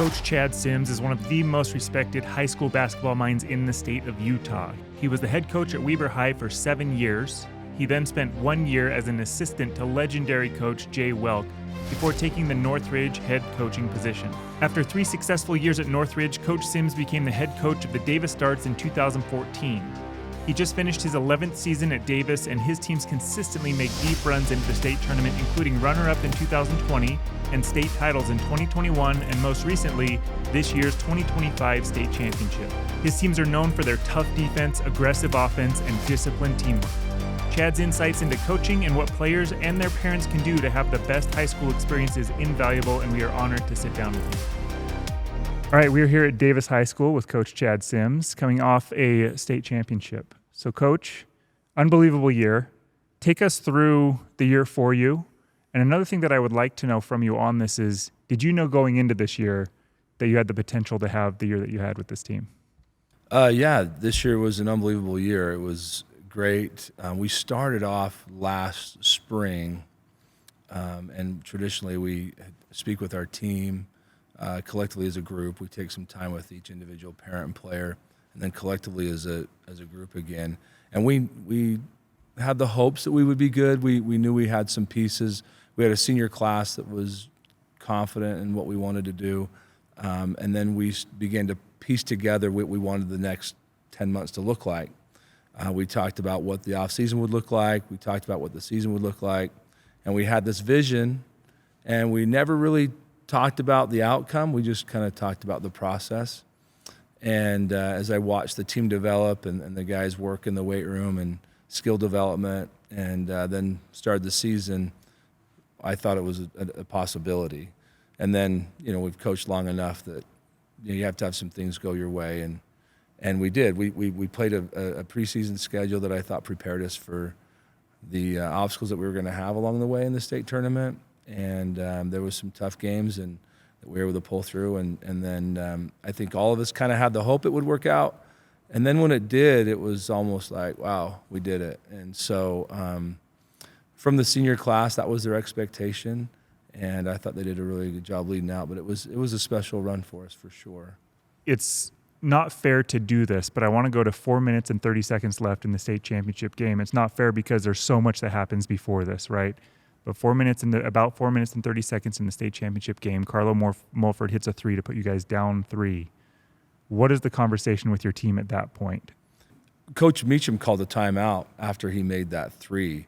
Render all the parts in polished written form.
Coach Chad Sims is one of the most respected high school basketball minds in the state of Utah. He was the head coach at Weber High for 7 years. He then spent 1 year as an assistant to legendary coach Jay Welk before taking the Northridge head coaching position. After 3 successful years at Northridge, Coach Sims became the head coach of the Davis Darts in 2014. He just finished his 11th season at Davis, and his teams consistently make deep runs into the state tournament, including runner-up in 2020 and state titles in 2021, and most recently, this year's 2025 state championship. His teams are known for their tough defense, aggressive offense, and disciplined teamwork. Chad's insights into coaching and what players and their parents can do to have the best high school experience is invaluable, and we are honored to sit down with him. All right, we're here at Davis High School with Coach Chad Sims, coming off a state championship. So, Coach, unbelievable year. Take us through the year for you. And another thing that I would like to know from you on this is, did you know going into this year that you had the potential to have the year that you had with this team? Yeah, this year was an unbelievable year. It was great. We started off last spring, and traditionally we speak with our team collectively as a group. We take some time with each individual parent and player, and then collectively as a group again. And we had the hopes that we would be good. We knew we had some pieces. We had a senior class that was confident in what we wanted to do, and then we began to piece together what we wanted the next 10 months to look like. We talked about what the off season would look like. We talked about what the season would look like, and we had this vision, and we never really talked about the outcome. We just kind of talked about the process. And as I watched the team develop and the guys work in the weight room and skill development, and then started the season, I thought it was a possibility. And then, we've coached long enough that you have to have some things go your way, and we did. We played a preseason schedule that I thought prepared us for the obstacles that we were going to have along the way in the state tournament. And there was some tough games and that we were able to pull through. And then I think all of us kind of had the hope it would work out. And then when it did, it was almost like, wow, we did it. And so from the senior class, that was their expectation. And I thought they did a really good job leading out. But it was a special run for us for sure. It's not fair to do this, but I want to go to 4 minutes and 30 seconds left in the state championship game. It's not fair because there's so much that happens before this, right? But about 4 minutes and 30 seconds in the state championship game, Carlo Mulford hits a 3 to put you guys down 3. What is the conversation with your team at that point? Coach Meacham called a timeout after he made that 3.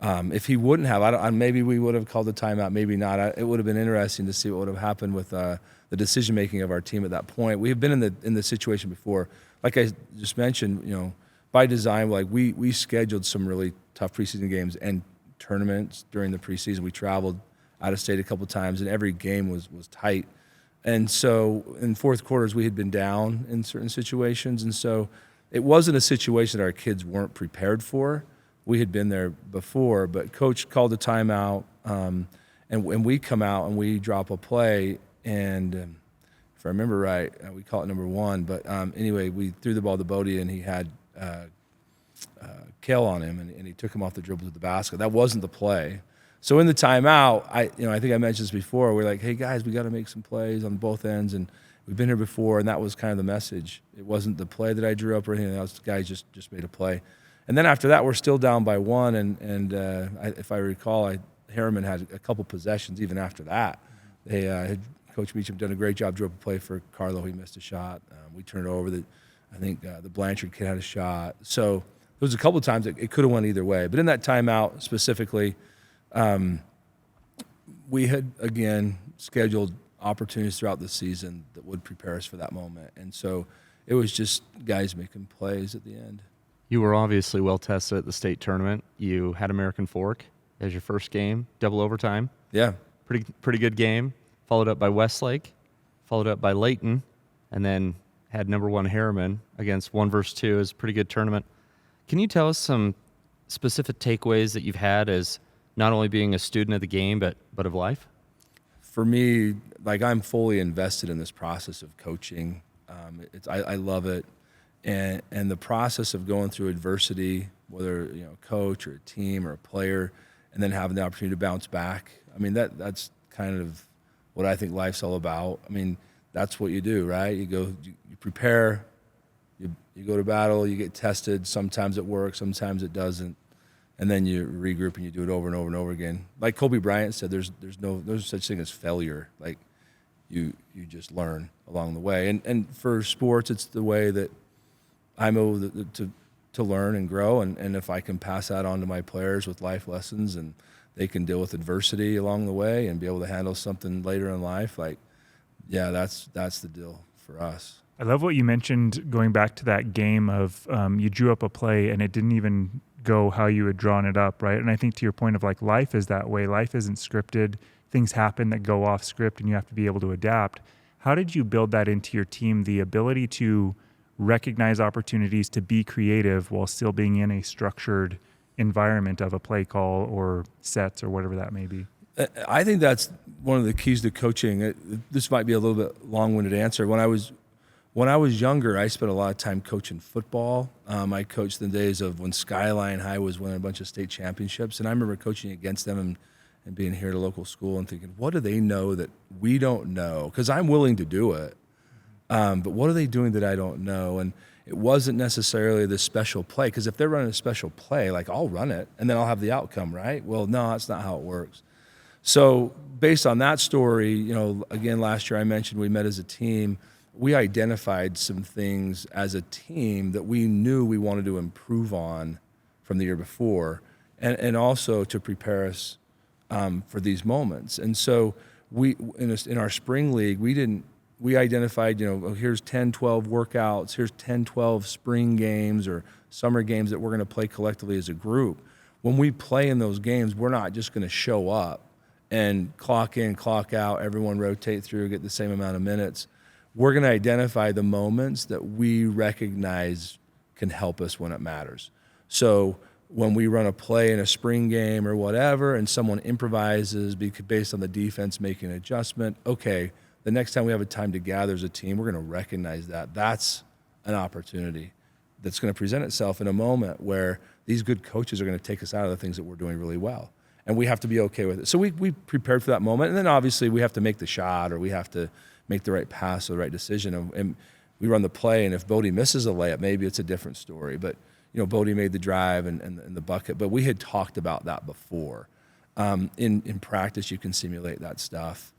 If he wouldn't have, maybe we would have called a timeout, maybe not. It would have been interesting to see what would have happened with the decision-making of our team at that point. We have been in the situation before. Like I just mentioned, by design, like we scheduled some really tough preseason games and tournaments during the preseason. We traveled out of state a couple times, and every game was tight. And so in fourth quarters, we had been down in certain situations, and so it wasn't a situation that our kids weren't prepared for. We had been there before, but Coach called a timeout, and we come out and we drop a play, and if I remember right, we call it number 1. But anyway, we threw the ball to Bodie, and he had Kale on him, and he took him off the dribble to the basket. That wasn't the play. So in the timeout, I think I mentioned this before. We're like, hey guys, we got to make some plays on both ends, and we've been here before, and that was kind of the message. It wasn't the play that I drew up or anything else. The guys just made a play. And then after that, we're still down by 1, and if I recall, Harriman had a couple possessions even after that. They had Coach Meacham done a great job, drew up a play for Carlo. He missed a shot. We turned it over. I think the Blanchard kid had a shot. So there was a couple of times it could have went either way. But in that timeout specifically, we had, again, scheduled opportunities throughout the season that would prepare us for that moment. And so it was just guys making plays at the end. You were obviously well tested at the state tournament. You had American Fork as your first game, double overtime. Yeah. Pretty good game. Followed up by Westlake, followed up by Layton, and then had number 1 Harriman against 1 versus 2. It was a pretty good tournament. Can you tell us some specific takeaways that you've had as not only being a student of the game, but of life? For me, like, I'm fully invested in this process of coaching. I love it. And the process of going through adversity, whether a coach or a team or a player, and then having the opportunity to bounce back. I mean, that's kind of what I think life's all about. I mean, that's what you do, right? You go, you prepare, you go to battle, you get tested. Sometimes it works, sometimes it doesn't, and then you regroup and you do it over and over and over again. Like Kobe Bryant said, there's no such thing as failure. Like you just learn along the way. And for sports, it's the way that I'm able to learn and grow. And if I can pass that on to my players with life lessons, and they can deal with adversity along the way and be able to handle something later in life, like, yeah, that's the deal for us. I love what you mentioned, going back to that game of you drew up a play and it didn't even go how you had drawn it up, right? And I think to your point of like life is that way. Life isn't scripted. Things happen that go off script and you have to be able to adapt. How did you build that into your team, the ability to recognize opportunities to be creative while still being in a structured environment of a play call or sets or whatever that may be? I think that's one of the keys to coaching. This might be a little bit long-winded answer. When I was younger, I spent a lot of time coaching football. I coached in the days of when Skyline High was winning a bunch of state championships, and I remember coaching against them and being here at a local school and thinking, what do they know that we don't know? Because I'm willing to do it, but what are they doing that I don't know? And it wasn't necessarily the special play, because if they're running a special play, like I'll run it and then I'll have the outcome, right? Well, no, that's not how it works. So based on that story, again, last year I mentioned we met as a team. We identified some things as a team that we knew we wanted to improve on from the year before, and also to prepare us for these moments. And so we, in our spring league, we identified, here's 10, 12 workouts, here's 10, 12 spring games or summer games that we're going to play collectively as a group. When we play in those games, we're not just going to show up and clock in, clock out, everyone rotate through, get the same amount of minutes. We're going to identify the moments that we recognize can help us when it matters. So when we run a play in a spring game or whatever, and someone improvises based on the defense making an adjustment, okay, the next time we have a time to gather as a team, we're going to recognize that. That's an opportunity that's going to present itself in a moment where these good coaches are going to take us out of the things that we're doing really well. And we have to be okay with it. So we prepared for that moment. And then obviously we have to make the shot, or we have to make the right pass or the right decision. And we run the play, and if Bodie misses a layup, maybe it's a different story. But, Bodie made the drive and the bucket. But we had talked about that before. In practice, you can simulate that stuff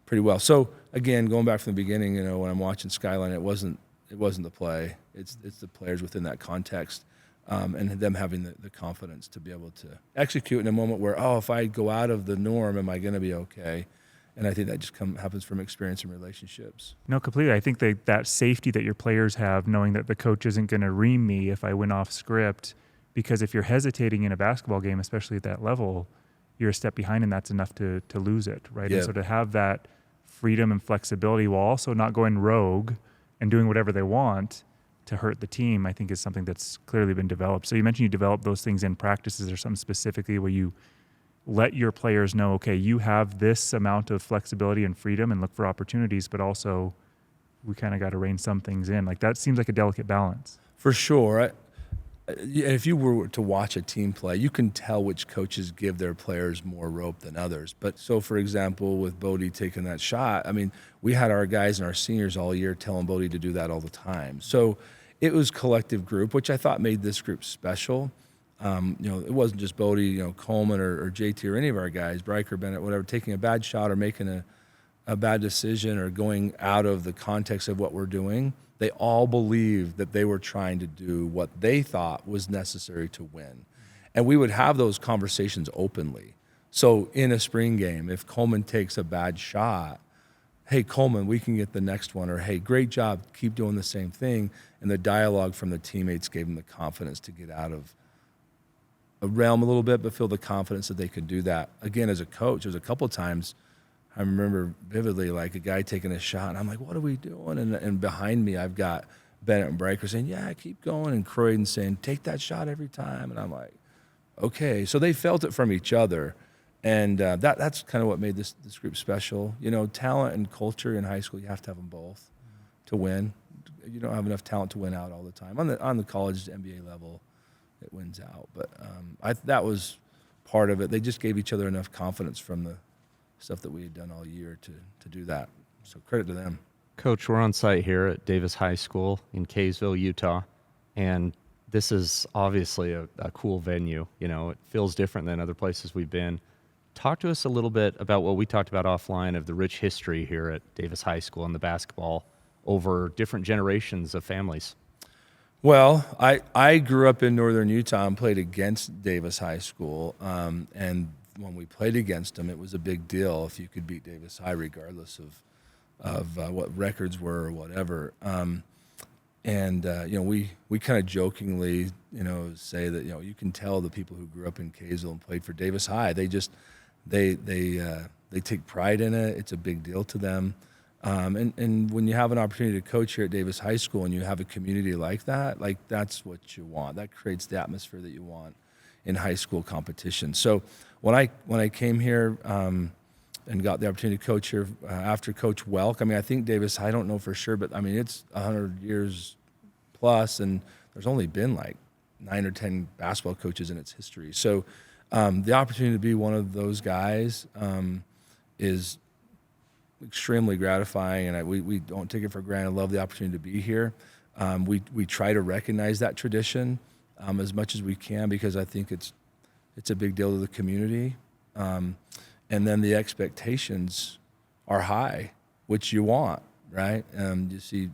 pretty well. So again, going back from the beginning, when I'm watching Skyline, it wasn't the play. It's the players within that context. And them having the confidence to be able to execute in a moment where, if I go out of the norm, am I going to be okay? And I think that just happens from experience and relationships. No, completely. I think that safety that your players have, knowing that the coach isn't going to ream me if I went off script, because if you're hesitating in a basketball game, especially at that level, you're a step behind, and that's enough to lose it, right? Yeah. And so to have that freedom and flexibility while also not going rogue and doing whatever they want to hurt the team, I think is something that's clearly been developed. So you mentioned you developed those things in practices, or something specifically where you let your players know, okay, you have this amount of flexibility and freedom and look for opportunities, but also we kind of got to rein some things in. Like, that seems like a delicate balance. For sure. If you were to watch a team play, you can tell which coaches give their players more rope than others. But so, for example, with Bodie taking that shot, we had our guys and our seniors all year telling Bodie to do that all the time. So it was collective group, which I thought made this group special. It wasn't just Bodie, Coleman or JT or any of our guys, Bryker, Bennett, whatever, taking a bad shot or making a bad decision or going out of the context of what we're doing. They all believed that they were trying to do what they thought was necessary to win. And we would have those conversations openly. So in a spring game, if Coleman takes a bad shot, hey, Coleman, we can get the next one, or hey, great job, keep doing the same thing. And the dialogue from the teammates gave them the confidence to get out of a realm a little bit, but feel the confidence that they could do that. Again, as a coach, there's a couple of times I remember vividly, like a guy taking a shot, and I'm like, what are we doing? And behind me, I've got Bennett and Bryker saying, yeah, keep going, and Croydon saying, take that shot every time. And I'm like, okay. So they felt it from each other, and that's kind of what made this group special. Talent and culture in high school, you have to have them both to win. You don't have enough talent to win out all the time. On the college NBA level, it wins out. But that was part of it. They just gave each other enough confidence from the stuff that we had done all year to do that. So credit to them. Coach, we're on site here at Davis High School in Kaysville, Utah, and this is obviously a cool venue. You know, it feels different than other places we've been. Talk to us a little bit about what we talked about offline of the rich history here at Davis High School and the basketball over different generations of families. Well, I grew up in northern Utah and played against Davis High School, and when we played against them, it was a big deal if you could beat Davis High, regardless of what records were or whatever. We kind of jokingly, say that you can tell the people who grew up in Kaysville and played for Davis High, they take pride in it. It's a big deal to them. And when you have an opportunity to coach here at Davis High School and you have a community like that, that's what you want. That creates the atmosphere that you want in high school competition. So when I came here and got the opportunity to coach here after Coach Welk, I think Davis, I don't know for sure, but it's 100 years plus, and there's only been 9 or 10 basketball coaches in its history. So the opportunity to be one of those guys is extremely gratifying, and we don't take it for granted. Love the opportunity to be here. We try to recognize that tradition as much as we can, because I think it's a big deal to the community. And then the expectations are high, which you want, right? You see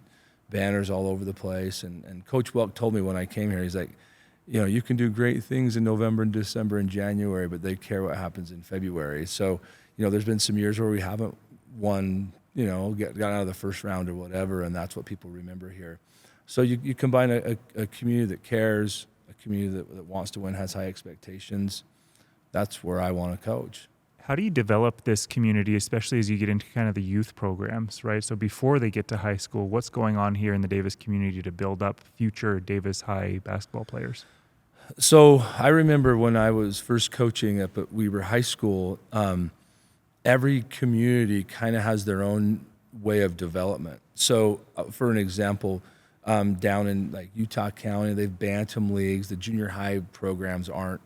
banners all over the place. And Coach Welk told me when I came here, he's like, you can do great things in November and December and January, but they care what happens in February. So, there's been some years where we haven't won, got out of the first round or whatever, and that's what people remember here. So you combine a community that cares, a community that wants to win, has high expectations. That's where I want to coach. How do you develop this community, especially as you get into kind of the youth programs, right? So before they get to high school, what's going on here in the Davis community to build up future Davis High basketball players? So I remember when I was first coaching up at Weber High School, every community kind of has their own way of development. So for an example, down in Utah County, they've bantam leagues. The junior high programs aren't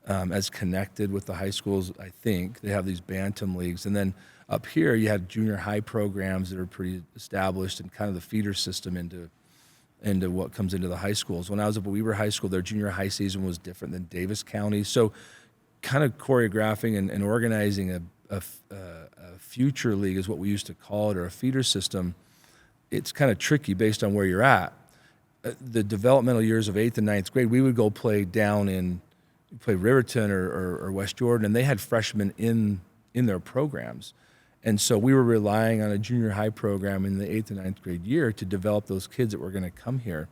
as connected with the high schools, I think. They have these bantam leagues. And then up here, you had junior high programs that are pretty established and kind of the feeder system into what comes into the high schools. When I was up at Weber High School, their junior high season was different than Davis County. So kind of choreographing and organizing a future league is what we used to call it, or a feeder system. It's kind of tricky based on where you're at. The developmental years of 8th and 9th grade, we would go play Riverton or West Jordan, and they had freshmen in their programs. And so we were relying on a junior high program in the 8th and 9th grade year to develop those kids that were going to come here.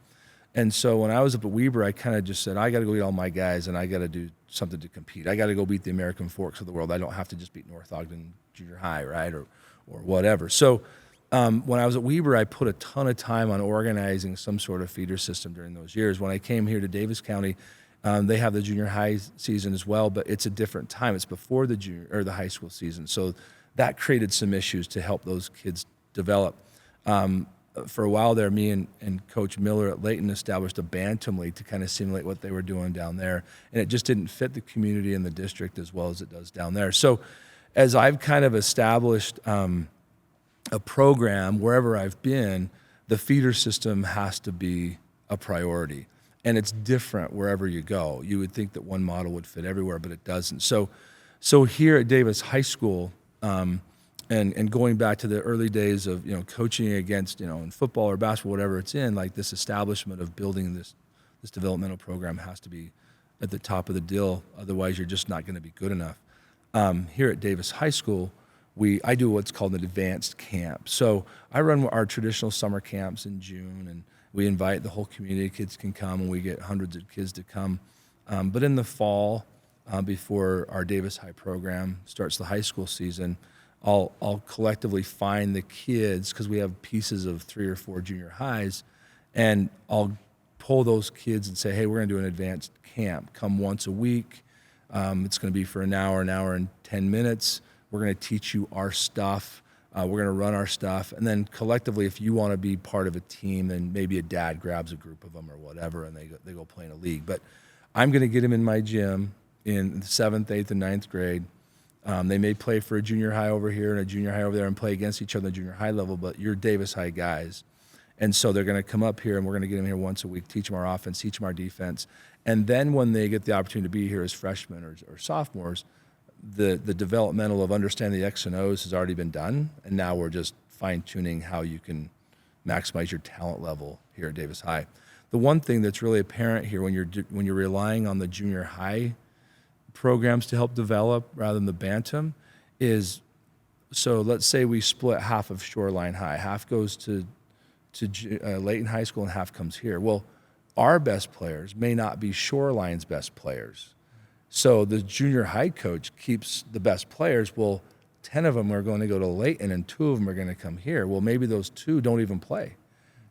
And so when I was up at Weber, I kind of just said, I got to go get all my guys, and I got to do something to compete. I got to go beat the American Forks of the world. I don't have to just beat North Ogden Junior High, right, or whatever. So when I was at Weber, I put a ton of time on organizing some sort of feeder system during those years. When I came here to Davis County, they have the junior high season as well, but it's a different time. It's before the high school season. So that created some issues to help those kids develop. For a while there, me and Coach Miller at Layton established a bantam league to kind of simulate what they were doing down there. And it just didn't fit the community in the district as well as it does down there. So as I've kind of established a program wherever I've been, the feeder system has to be a priority. And it's different wherever you go. You would think that one model would fit everywhere, but it doesn't. So here at Davis High School, and going back to the early days of coaching against in football or basketball, whatever it's in, this establishment of building this developmental program has to be at the top of the deal. Otherwise, you're just not going to be good enough. Here at Davis High School, I do what's called an advanced camp. So I run our traditional summer camps in June, and we invite the whole community. Kids can come, and we get hundreds of kids to come. But in the fall, before our Davis High program starts the high school season, I'll collectively find the kids, because we have pieces of 3 or 4 junior highs, and I'll pull those kids and say, hey, we're going to do an advanced camp. Come once a week. It's going to be for an hour and 10 minutes. We're going to teach you our stuff. We're going to run our stuff. And then collectively, if you want to be part of a team, then maybe a dad grabs a group of them or whatever, and they go play in a league. But I'm going to get them in my gym in the 7th, 8th, and 9th grade. They may play for a junior high over here and a junior high over there and play against each other at the junior high level, but you're Davis High guys. And so they're going to come up here, and we're going to get them here once a week, teach them our offense, teach them our defense. And then when they get the opportunity to be here as freshmen or sophomores, the developmental of understanding the X and O's has already been done, and now we're just fine-tuning how you can maximize your talent level here at Davis High. The one thing that's really apparent here when you're relying on the junior high programs to help develop rather than the Bantam is, so let's say we split half of Shoreline High, half goes to Layton High School and half comes here. Well, our best players may not be Shoreline's best players. So the junior high coach keeps the best players. Well, 10 of them are going to go to Layton and 2 of them are going to come here. Well, maybe those 2 don't even play.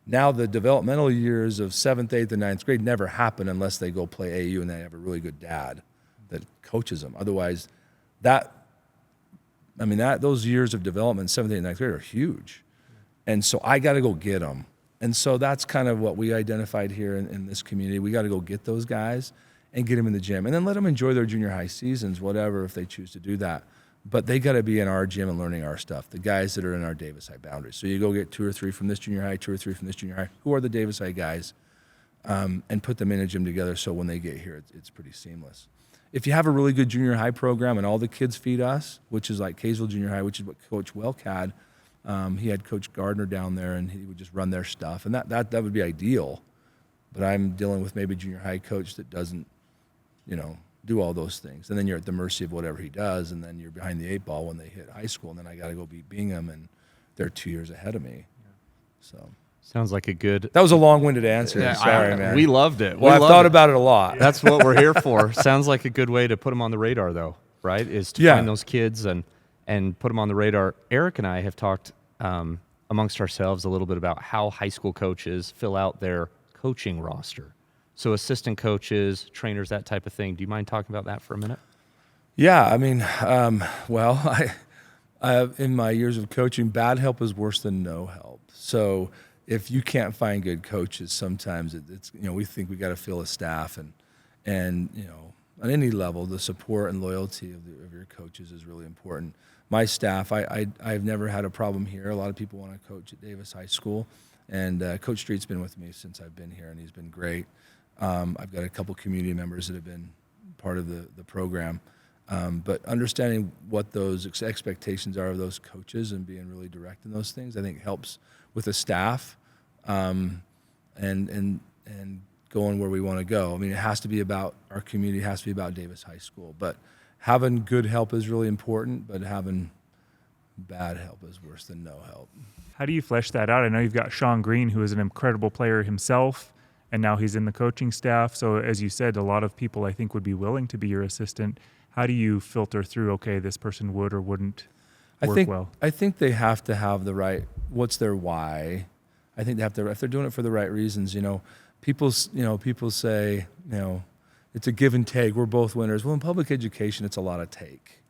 Now the developmental years of 7th, 8th, and 9th grade never happen unless they go play AU and they have a really good dad that coaches them. Otherwise, those years of development, 7th, 8th, and 9th grade are huge. And so I got to go get them. And so that's kind of what we identified here in this community. We got to go get those guys and get them in the gym. And then let them enjoy their junior high seasons, whatever, if they choose to do that. But they got to be in our gym and learning our stuff, the guys that are in our Davis High boundaries. So you go get 2 or 3 from this junior high, 2 or 3 from this junior high, who are the Davis High guys, and put them in a gym together so when they get here, it's pretty seamless. If you have a really good junior high program and all the kids feed us, which is like Kaysville Junior High, which is what Coach Welk had, he had Coach Gardner down there, and he would just run their stuff, and that would be ideal. But I'm dealing with maybe a junior high coach that doesn't, do all those things, and then you're at the mercy of whatever he does, and then you're behind the 8 ball when they hit high school, and then I got to go beat Bingham, and they're 2 years ahead of me. So sounds like a good. That was a long-winded answer. Yeah, sorry, man. We loved it. Well, I've thought about it a lot. That's what we're here for. Sounds like a good way to put them on the radar, though, right? Is to find those kids and put them on the radar. Eric and I have talked amongst ourselves a little bit about how high school coaches fill out their coaching roster. So assistant coaches, trainers, that type of thing. Do you mind talking about that for a minute? Yeah, I mean, I in my years of coaching, bad help is worse than no help. So if you can't find good coaches, sometimes it's we think we got to fill a staff, and on any level, the support and loyalty of your coaches is really important. My staff, I've never had a problem here. A lot of people want to coach at Davis High School, and Coach Street's been with me since I've been here, and he's been great. I've got a couple community members that have been part of the program. But understanding what those expectations are of those coaches and being really direct in those things, I think helps with the staff and going where we want to go. I mean, it has to be about our community, it has to be about Davis High School. But having good help is really important, but having bad help is worse than no help. How do you flesh that out? I know you've got Sean Green, who is an incredible player himself, and now he's in the coaching staff. So as you said, a lot of people I think would be willing to be your assistant. How do you filter through, okay, this person would or wouldn't work well? I think they have to have the right, what's their why? I think they have to, if they're doing it for the right reasons, people say, it's a give and take. We're both winners. Well, in public education, it's a lot of take.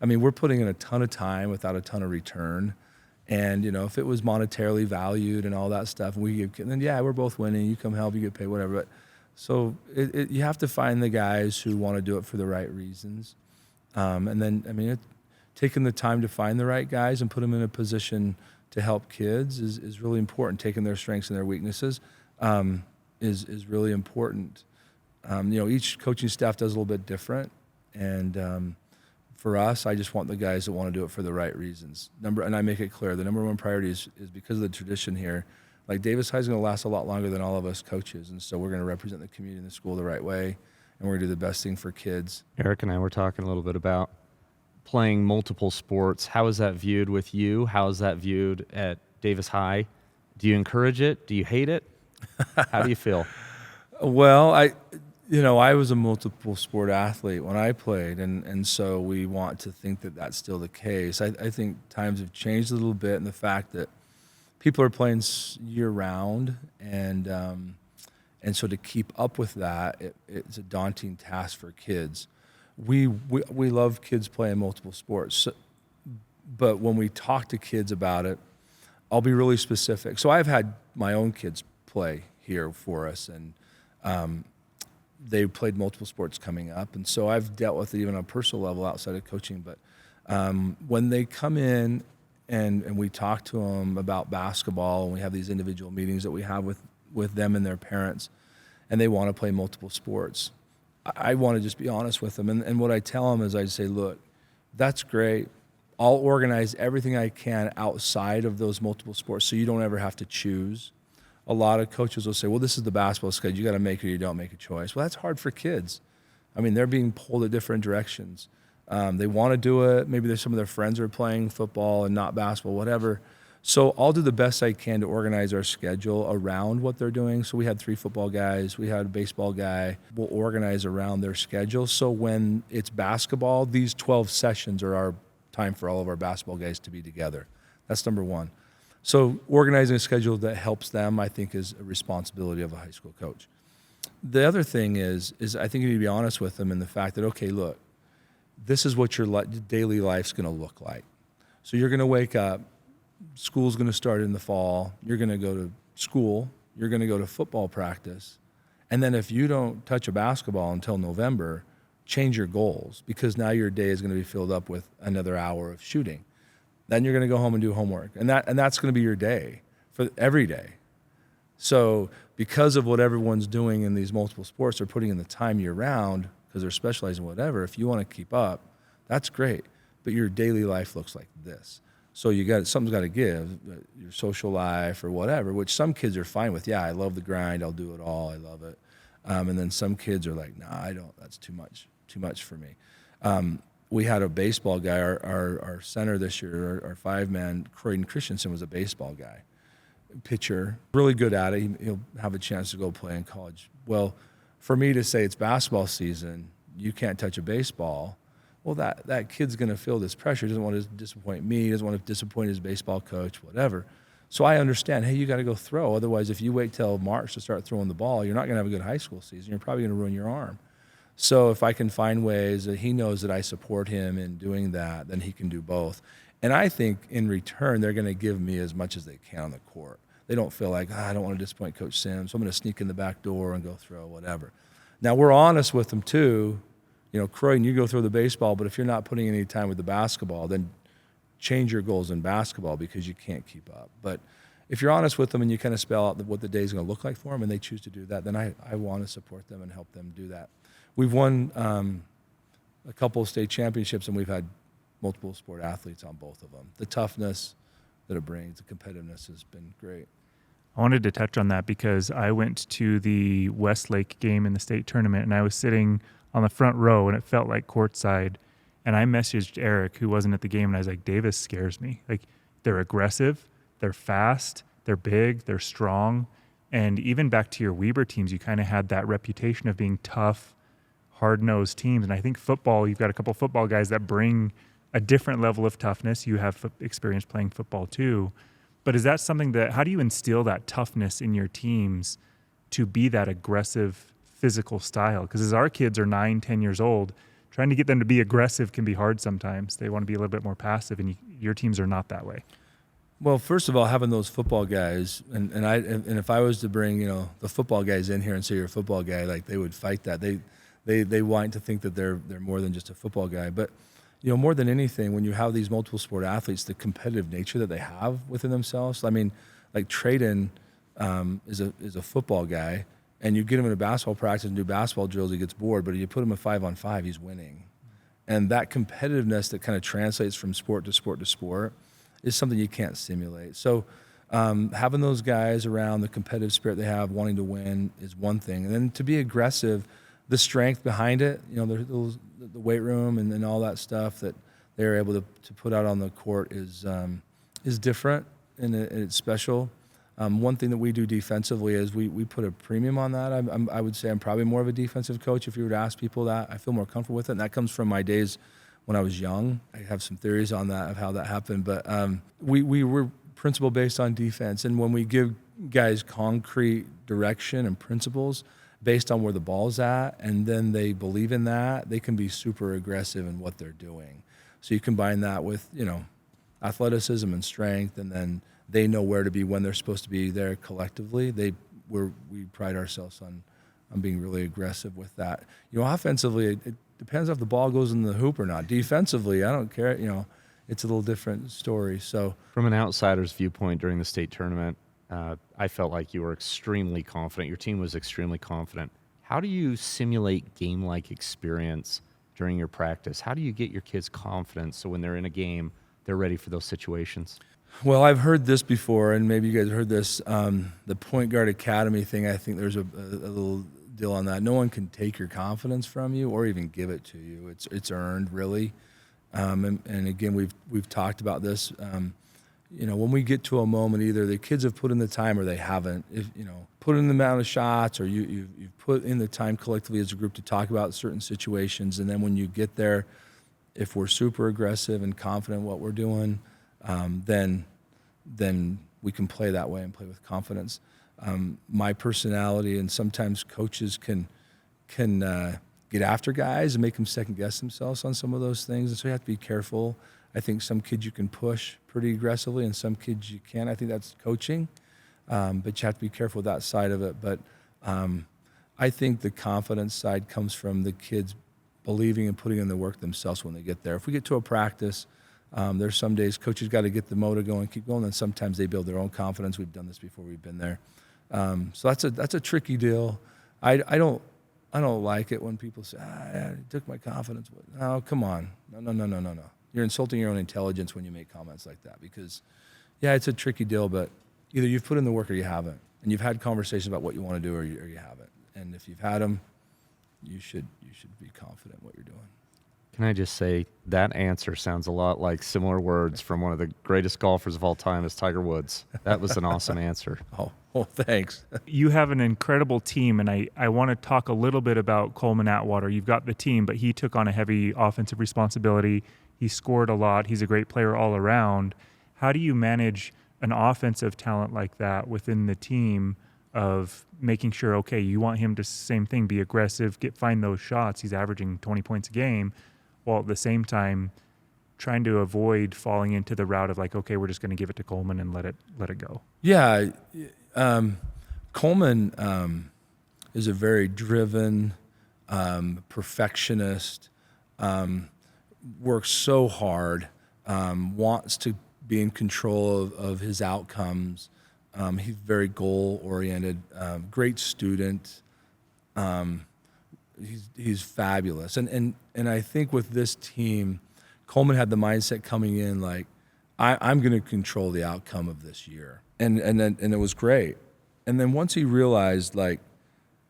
I mean, we're putting in a ton of time without a ton of return. And, if it was monetarily valued and all that stuff, then we're both winning. You come help, you get paid, whatever. But so you have to find the guys who want to do it for the right reasons. And then, taking the time to find the right guys and put them in a position to help kids is really important. Taking their strengths and their weaknesses is really important. Each coaching staff does a little bit different. And for us, I just want the guys that want to do it for the right reasons. And I make it clear, the number one priority is because of the tradition here. Like Davis High is going to last a lot longer than all of us coaches, and so we're going to represent the community and the school the right way, and we're going to do the best thing for kids. Eric and I were talking a little bit about playing multiple sports. How is that viewed with you? How is that viewed at Davis High? Do you encourage it? Do you hate it? How do you feel? Well, I was a multiple sport athlete when I played, and so we want to think that that's still the case. I think times have changed a little bit in the fact that people are playing year-round, and so to keep up with that, it's a daunting task for kids. We love kids playing multiple sports, but when we talk to kids about it, I'll be really specific. So I've had my own kids play here for us, and they played multiple sports coming up, and so I've dealt with it even on a personal level outside of coaching. But When they come in and we talk to them about basketball, and we have these individual meetings that we have with them and their parents, and they want to play multiple sports, I want to just be honest with them. And what I tell them is I say, look, that's great. I'll organize everything I can outside of those multiple sports so you don't ever have to choose. A lot of coaches will say, well, this is the basketball schedule. You got to make it or you don't make a choice. Well, that's hard for kids. I mean, they're being pulled in different directions. They want to do it. Maybe there's some of their friends are playing football and not basketball, whatever. So I'll do the best I can to organize our schedule around what they're doing. So we had 3 football guys. We had a baseball guy. We'll organize around their schedule. So when it's basketball, these 12 sessions are our time for all of our basketball guys to be together. That's number one. So organizing a schedule that helps them, I think, is a responsibility of a high school coach. The other thing is I think you need to be honest with them in the fact that, okay, look, this is what your daily life's going to look like. So you're going to wake up, school's going to start in the fall, you're going to go to school, you're going to go to football practice, and then if you don't touch a basketball until November, change your goals, because now your day is going to be filled up with another hour of shooting. Then you're going to go home and do homework, and that's going to be your day for every day. So because of what everyone's doing in these multiple sports, they're putting in the time year-round because they're specializing in whatever. If you want to keep up, that's great, but your daily life looks like this. So something's got to give, your social life or whatever, which some kids are fine with. Yeah, I love the grind. I'll do it all. I love it. And then some kids are like, nah, I don't. That's too much for me. We had a baseball guy, our center this year, our 5-man, Croydon Christensen, was a baseball guy, pitcher, really good at it. He'll have a chance to go play in college. Well, for me to say it's basketball season, you can't touch a baseball, well, that kid's going to feel this pressure. He doesn't want to disappoint me. He doesn't want to disappoint his baseball coach, whatever. So I understand, hey, you got to go throw. Otherwise, if you wait till March to start throwing the ball, you're not going to have a good high school season. You're probably going to ruin your arm. So if I can find ways that he knows that I support him in doing that, then he can do both. And I think in return, they're going to give me as much as they can on the court. They don't feel like, I don't want to disappoint Coach Sims, so I'm going to sneak in the back door and go throw, whatever. Now, we're honest with them, too. You know, Croydon, you go throw the baseball, but if you're not putting any time with the basketball, then change your goals in basketball because you can't keep up. But if you're honest with them and you kind of spell out what the day is going to look like for them and they choose to do that, then I want to support them and help them do that. We've won a couple of state championships, and we've had multiple sport athletes on both of them. The toughness that it brings, the competitiveness has been great. I wanted to touch on that because I went to the Westlake game in the state tournament, and I was sitting on the front row, and it felt like courtside. And I messaged Eric, who wasn't at the game, and I was like, Davis scares me. Like, they're aggressive, they're fast, they're big, they're strong. And even back to your Weber teams, you kind of had that reputation of being tough, hard-nosed teams. And I think football, you've got a couple football guys that bring a different level of toughness. You have experience playing football too. But is that something how do you instill that toughness in your teams to be that aggressive physical style? Because as our kids are 9, 10 years old, trying to get them to be aggressive can be hard sometimes. They want to be a little bit more passive, and your teams are not that way. Well, first of all, having those football guys, and if I was to bring, the football guys in here and say you're a football guy, like, they would fight that. They want to think that they're more than just a football guy. But more than anything, when you have these multiple sport athletes, the competitive nature that they have within themselves. I mean, like Trayden is a football guy, and you get him in a basketball practice and do basketball drills, he gets bored. But if you put him a 5-on-5, he's winning. And that competitiveness that kind of translates from sport to sport to sport is something you can't simulate. So having those guys around, the competitive spirit they have, wanting to win, is one thing. And then to be aggressive, the strength behind it, the weight room and all that stuff that they're able to put out on the court is different, and it's special. One thing that we do defensively is we put a premium on that. I would say I'm probably more of a defensive coach. If you were to ask people that, I feel more comfortable with it, and that comes from my days when I was young. I have some theories on that, of how that happened, but we were principle based on defense, and when we give guys concrete direction and principles based on where the ball's at, and then they believe in that, they can be super aggressive in what they're doing. So you combine that with, athleticism and strength, and then they know where to be when they're supposed to be there collectively. We pride ourselves on being really aggressive with that. Offensively, depends if the ball goes in the hoop or not. Defensively, I don't care. You know, it's a little different story. So From an outsider's viewpoint during the state tournament, I felt like you were extremely confident. Your team was extremely confident. How do you simulate game-like experience during your practice? How do you get your kids confident so when they're in a game, they're ready for those situations? Well, I've heard this before, and maybe you guys heard this, the Point Guard Academy thing. I think there's a little deal on that. No one can take your confidence from you or even give it to you. It's earned, really. And again, we've talked about this. You know, when we get to a moment, either the kids have put in the time or they haven't. If you know, put in the amount of shots, or you've put in the time collectively as a group to talk about certain situations, and then when you get there, if we're super aggressive and confident in what we're doing, then we can play that way and play with confidence. My personality, and sometimes coaches can get after guys and make them second guess themselves on some of those things, and so you have to be careful. I think some kids you can push pretty aggressively, and some kids you can't. I think that's coaching, but you have to be careful with that side of it. But I think the confidence side comes from the kids believing and putting in the work themselves when they get there. If we get to a practice, there's some days coaches got to get the motor going, keep going, and sometimes they build their own confidence. We've done this before. We've been there. So that's a tricky deal. I don't like it when people say, it took my confidence. Oh, come on. No. You're insulting your own intelligence when you make comments like that, because, yeah, it's a tricky deal, but either you've put in the work or you haven't, and you've had conversations about what you want to do or you haven't. And if you've had them, you should be confident in what you're doing. Can I just say that answer sounds a lot like similar words from one of the greatest golfers of all time, is Tiger Woods. That was an awesome answer. Oh, thanks. You have an incredible team, and I want to talk a little bit about Coleman Atwater. You've got the team, but he took on a heavy offensive responsibility. He scored a lot. He's a great player all around. How do you manage an offensive talent like that within the team, of making sure, okay, you want him to same thing, be aggressive, find those shots. He's averaging 20 points a game, while at the same time trying to avoid falling into the route of like, okay, we're just going to give it to Coleman and let it go. Yeah, Coleman is a very driven, perfectionist, works so hard, wants to be in control of his outcomes. He's very goal-oriented, great student. He's fabulous. And I think with this team, Coleman had the mindset coming in like, I'm going to control the outcome of this year. And it was great. And then once he realized, like,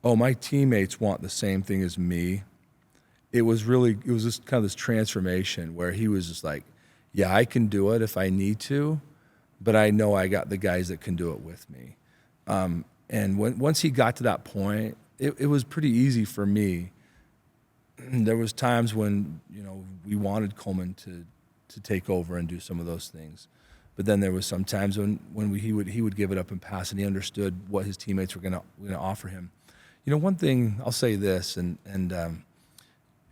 oh, my teammates want the same thing as me, it was just kind of this transformation where he was just like, yeah, I can do it if I need to, but I know I got the guys that can do it with me. And once he got to that point, it was pretty easy for me. There was times when, you know, we wanted Coleman to take over and do some of those things. But then there was some times when he would give it up and pass, and he understood what his teammates were going to offer him. You know, one thing I'll say this, and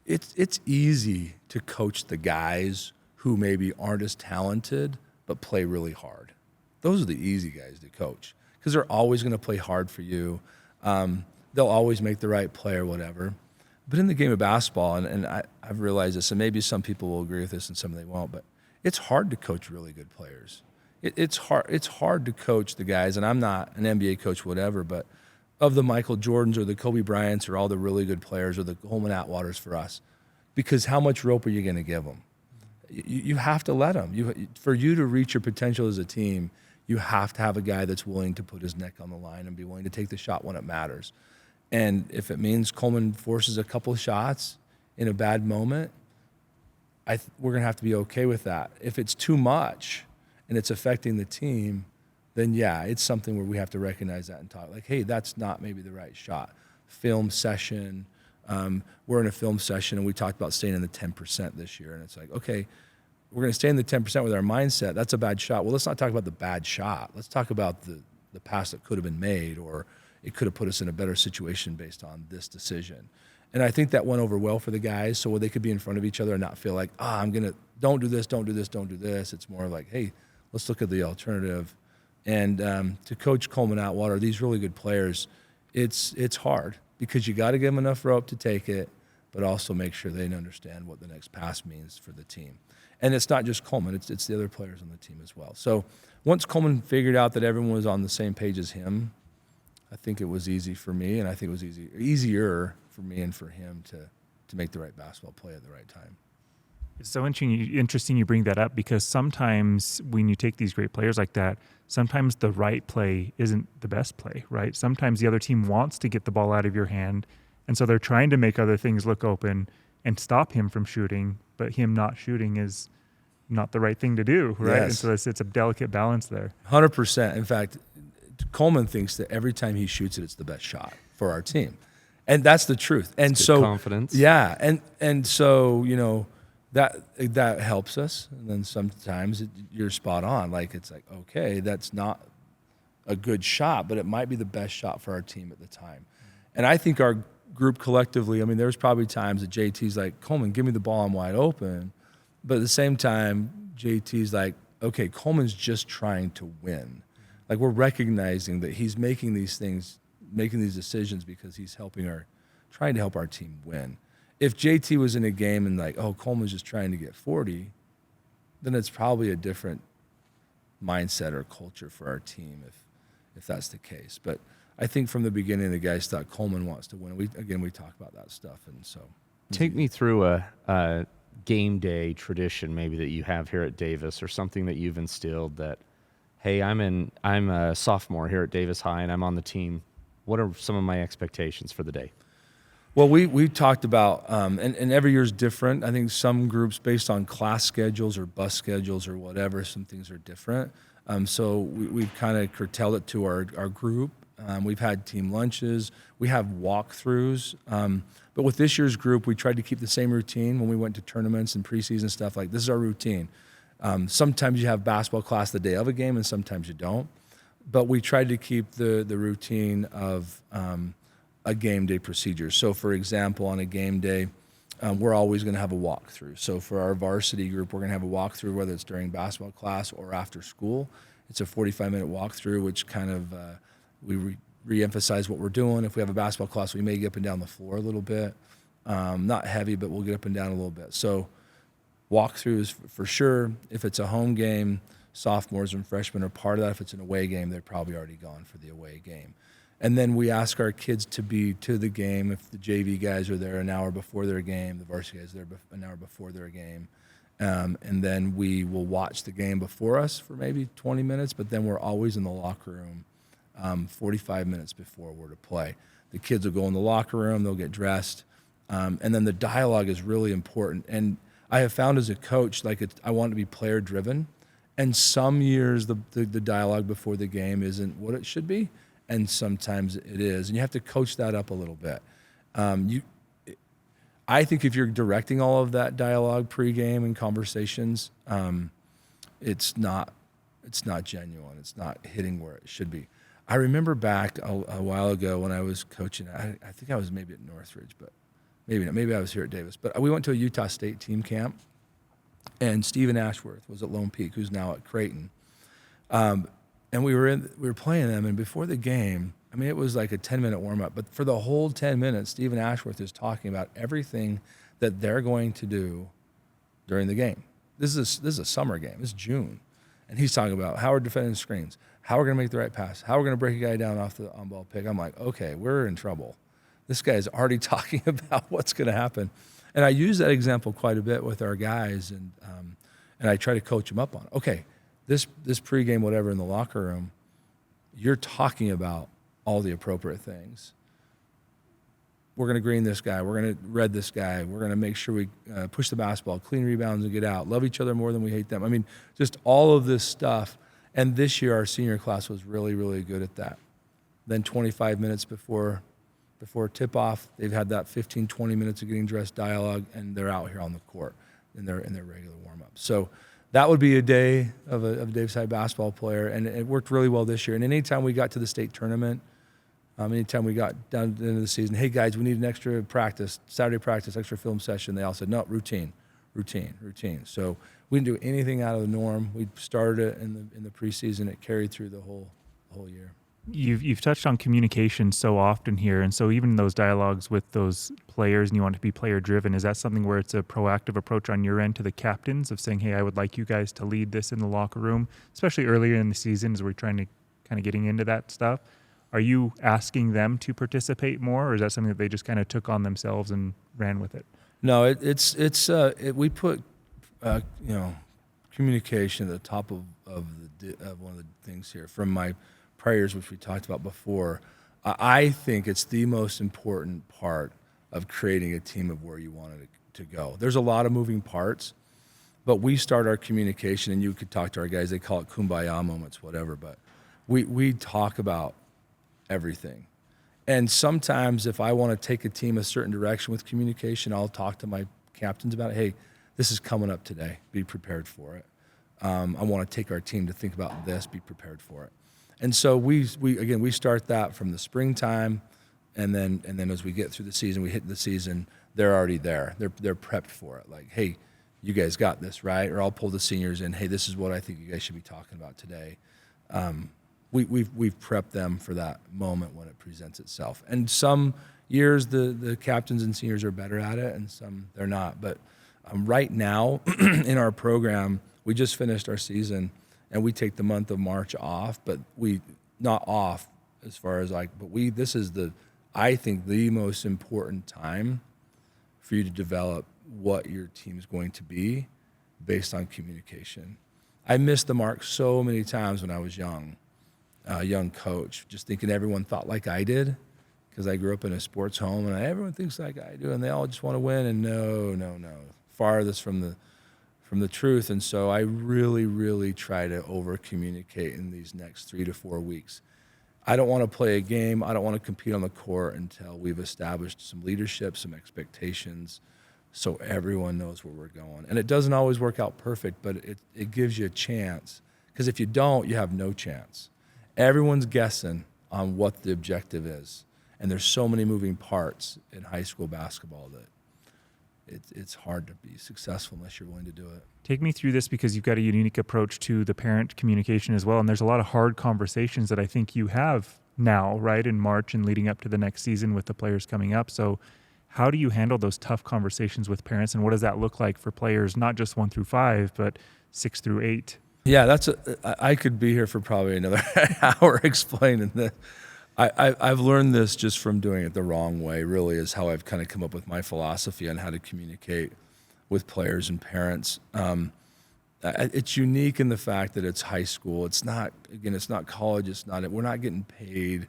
it's easy to coach the guys who maybe aren't as talented but play really hard. Those are the easy guys to coach because they're always going to play hard for you. They'll always make the right play or whatever. But in the game of basketball, and I've realized this, and maybe some people will agree with this and some they won't, but it's hard to coach really good players. It's hard to coach the guys, and I'm not an NBA coach, whatever, but of the Michael Jordans or the Kobe Bryants or all the really good players or the Coleman Atwaters for us, because how much rope are you going to give them? You have to let them. For you to reach your potential as a team, you have to have a guy that's willing to put his neck on the line and be willing to take the shot when it matters. And if it means Coleman forces a couple of shots in a bad moment, we're going to have to be okay with that. If it's too much and it's affecting the team, then yeah, it's something where we have to recognize that and talk like, hey, that's not maybe the right shot. Film session. We're in a film session and we talked about staying in the 10% this year. And it's like, okay, we're going to stay in the 10% with our mindset. That's a bad shot. Well, let's not talk about the bad shot. Let's talk about the pass that could have been made, or it could have put us in a better situation based on this decision. And I think that went over well for the guys, so they could be in front of each other and not feel like, don't do this, don't do this, don't do this. It's more like, hey, let's look at the alternative. And to coach Coleman Atwater, these really good players, it's hard because you got to give them enough rope to take it, but also make sure they understand what the next pass means for the team. And it's not just Coleman, it's the other players on the team as well. So once Coleman figured out that everyone was on the same page as him, I think it was easy for me, and I think it was easier for me and for him to make the right basketball play at the right time. It's so interesting you bring that up, because sometimes when you take these great players like that, sometimes the right play isn't the best play, right? Sometimes the other team wants to get the ball out of your hand, and so they're trying to make other things look open and stop him from shooting, but him not shooting is not the right thing to do, right? Yes. And so it's a delicate balance there. 100%. In fact, Coleman thinks that every time he shoots it, it's the best shot for our team. And that's the truth. And That's good so confidence. Yeah. And so, you know, that helps us. And then sometimes you're spot on. Like, it's like, okay, that's not a good shot, but it might be the best shot for our team at the time. And I think our group collectively, I mean, there's probably times that JT's like, Coleman, give me the ball, I'm wide open. But at the same time, JT's like, okay, Coleman's just trying to win. Like, we're recognizing that he's making these decisions because he's trying to help our team win. If JT was in a game and like, oh, Coleman's just trying to get 40, then it's probably a different mindset or culture for our team if that's the case. But I think from the beginning, the guys thought Coleman wants to win. We talk about that stuff, and so Take me through a game day tradition maybe that you have here at Davis, or something that you've instilled that, hey, I'm a sophomore here at Davis High and I'm on the team. What are some of my expectations for the day? Well, we talked about, and every year is different. I think some groups, based on class schedules or bus schedules or whatever, some things are different. So we've kind of curtailed it to our group. We've had team lunches. We have walkthroughs. But with this year's group, we tried to keep the same routine when we went to tournaments and preseason stuff. Like, this is our routine. Sometimes you have basketball class the day of a game, and sometimes you don't. But we tried to keep the routine of a game day procedure. So, for example, on a game day, we're always going to have a walkthrough. So for our varsity group, we're going to have a walkthrough, whether it's during basketball class or after school. It's a 45-minute walkthrough, which kind of we re-emphasize what we're doing. If we have a basketball class, we may get up and down the floor a little bit. Not heavy, but we'll get up and down a little bit. So walkthroughs for sure. If it's a home game, sophomores and freshmen are part of that. If it's an away game, they're probably already gone for the away game. And then we ask our kids to be to the game. If the JV guys are there an hour before their game, the varsity guys are there an hour before their game. And then we will watch the game before us for maybe 20 minutes, but then we're always in the locker room 45 minutes before we're to play. The kids will go in the locker room, they'll get dressed, and then the dialogue is really important. And I have found as a coach, I want it to be player-driven, and some years the dialogue before the game isn't what it should be, and sometimes it is. And you have to coach that up a little bit. I think if you're directing all of that dialogue pregame and conversations, it's not genuine. It's not hitting where it should be. I remember back a while ago when I was coaching, I think I was maybe at Northridge, but maybe not. Maybe I was here at Davis. But we went to a Utah State team camp, and Stephen Ashworth was at Lone Peak, who's now at Creighton. And we were playing them, and before the game, I mean, it was like a 10-minute warm-up, but for the whole 10 minutes, Stephen Ashworth is talking about everything that they're going to do during the game. This is a summer game. It's June. And he's talking about how we're defending screens, how we're going to make the right pass, how we're going to break a guy down off the on-ball pick. I'm like, okay, we're in trouble. This guy is already talking about what's going to happen. And I use that example quite a bit with our guys, and I try to coach them up on it. Okay, this pregame, whatever, in the locker room, you're talking about all the appropriate things. We're going to green this guy. We're going to red this guy. We're going to make sure we push the basketball, clean rebounds, and get out. Love each other more than we hate them. I mean, just all of this stuff. And this year, our senior class was really, really good at that. Then 25 minutes before tip-off, they've had that 15, 20 minutes of getting dressed dialogue, and they're out here on the court in their regular warm-up. So that would be a day of a Davis High basketball player, and it worked really well this year. And anytime we got to the state tournament, anytime we got down to the end of the season, hey guys, we need an extra practice, Saturday practice, extra film session. They all said, no, routine. So we didn't do anything out of the norm. We started it in the preseason. It carried through the whole year. You've touched on communication so often here, and so even those dialogues with those players, and you want it to be player driven. Is that something where it's a proactive approach on your end to the captains of saying, "Hey, I would like you guys to lead this in the locker room," especially earlier in the season as we're trying to kind of getting into that stuff? Are you asking them to participate more, or is that something that they just kind of took on themselves and ran with it? No, we put communication at the top of one of the things here from my prayers, which we talked about before. I think it's the most important part of creating a team of where you want it to go. There's a lot of moving parts, but we start our communication, and you could talk to our guys. They call it kumbaya moments, whatever. But we talk about everything. And sometimes if I want to take a team a certain direction with communication, I'll talk to my captains about it. Hey, this is coming up today. Be prepared for it. I want to take our team to think about this. Be prepared for it. And so we start that from the springtime, and then as we get through the season, we hit the season, they're already there. They're prepped for it. Like, hey, you guys got this, right? Or I'll pull the seniors in. Hey, this is what I think you guys should be talking about today. We've prepped them for that moment when it presents itself. And some years the captains and seniors are better at it, and some they're not. But right now in our program, we just finished our season, and we take the month of March off, but not off as far as this is I think the most important time for you to develop what your team's going to be based on communication. I missed the mark so many times when I was young coach, just thinking everyone thought like I did, because I grew up in a sports home, and everyone thinks like I do, and they all just want to win, and no, farthest from the truth. And so I really, really try to over-communicate in these next 3 to 4 weeks. I don't want to play a game. I don't want to compete on the court until we've established some leadership, some expectations, so everyone knows where we're going. And it doesn't always work out perfect, but it gives you a chance, because if you don't, you have no chance. Everyone's guessing on what the objective is, and there's so many moving parts in high school basketball that it's hard to be successful unless you're willing to do it. Take me through this, because you've got a unique approach to the parent communication as well, and there's a lot of hard conversations that I think you have now, right, in March and leading up to the next season with the players coming up. So how do you handle those tough conversations with parents, and what does that look like for players, not just 1 through 5, but 6 through 8? Yeah, I could be here for probably another hour explaining this. I've learned this just from doing it the wrong way, really, is how I've kind of come up with my philosophy on how to communicate with players and parents. It's unique in the fact that it's high school. It's not college. We're not getting paid.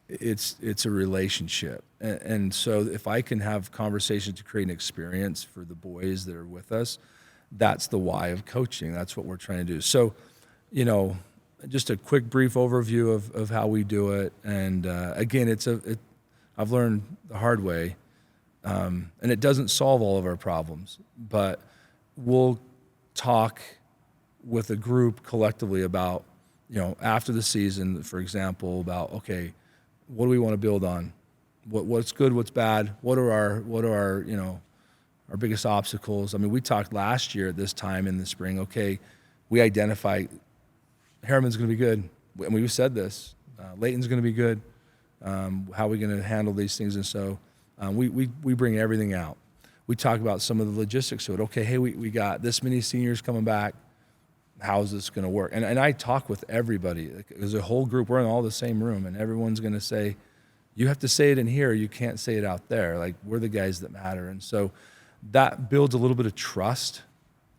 It's a relationship. And so if I can have conversations to create an experience for the boys that are with us, that's the why of coaching. That's what we're trying to do. So, just a quick, brief overview of how we do it. And again, I've learned the hard way, and it doesn't solve all of our problems. But we'll talk with a group collectively about, after the season, for example, about, okay, what do we want to build on? What's good? What's bad? What are our our biggest obstacles? I mean, we talked last year at this time in the spring. Okay, we identify Harriman's going to be good. And we said this. Layton's going to be good. How are we going to handle these things? And so we bring everything out. We talk about some of the logistics of it. Okay, hey, we got this many seniors coming back. How is this going to work? And I talk with everybody. There's a whole group. We're in all the same room, and everyone's going to say, you have to say it in here. You can't say it out there. Like, we're the guys that matter. And so that builds a little bit of trust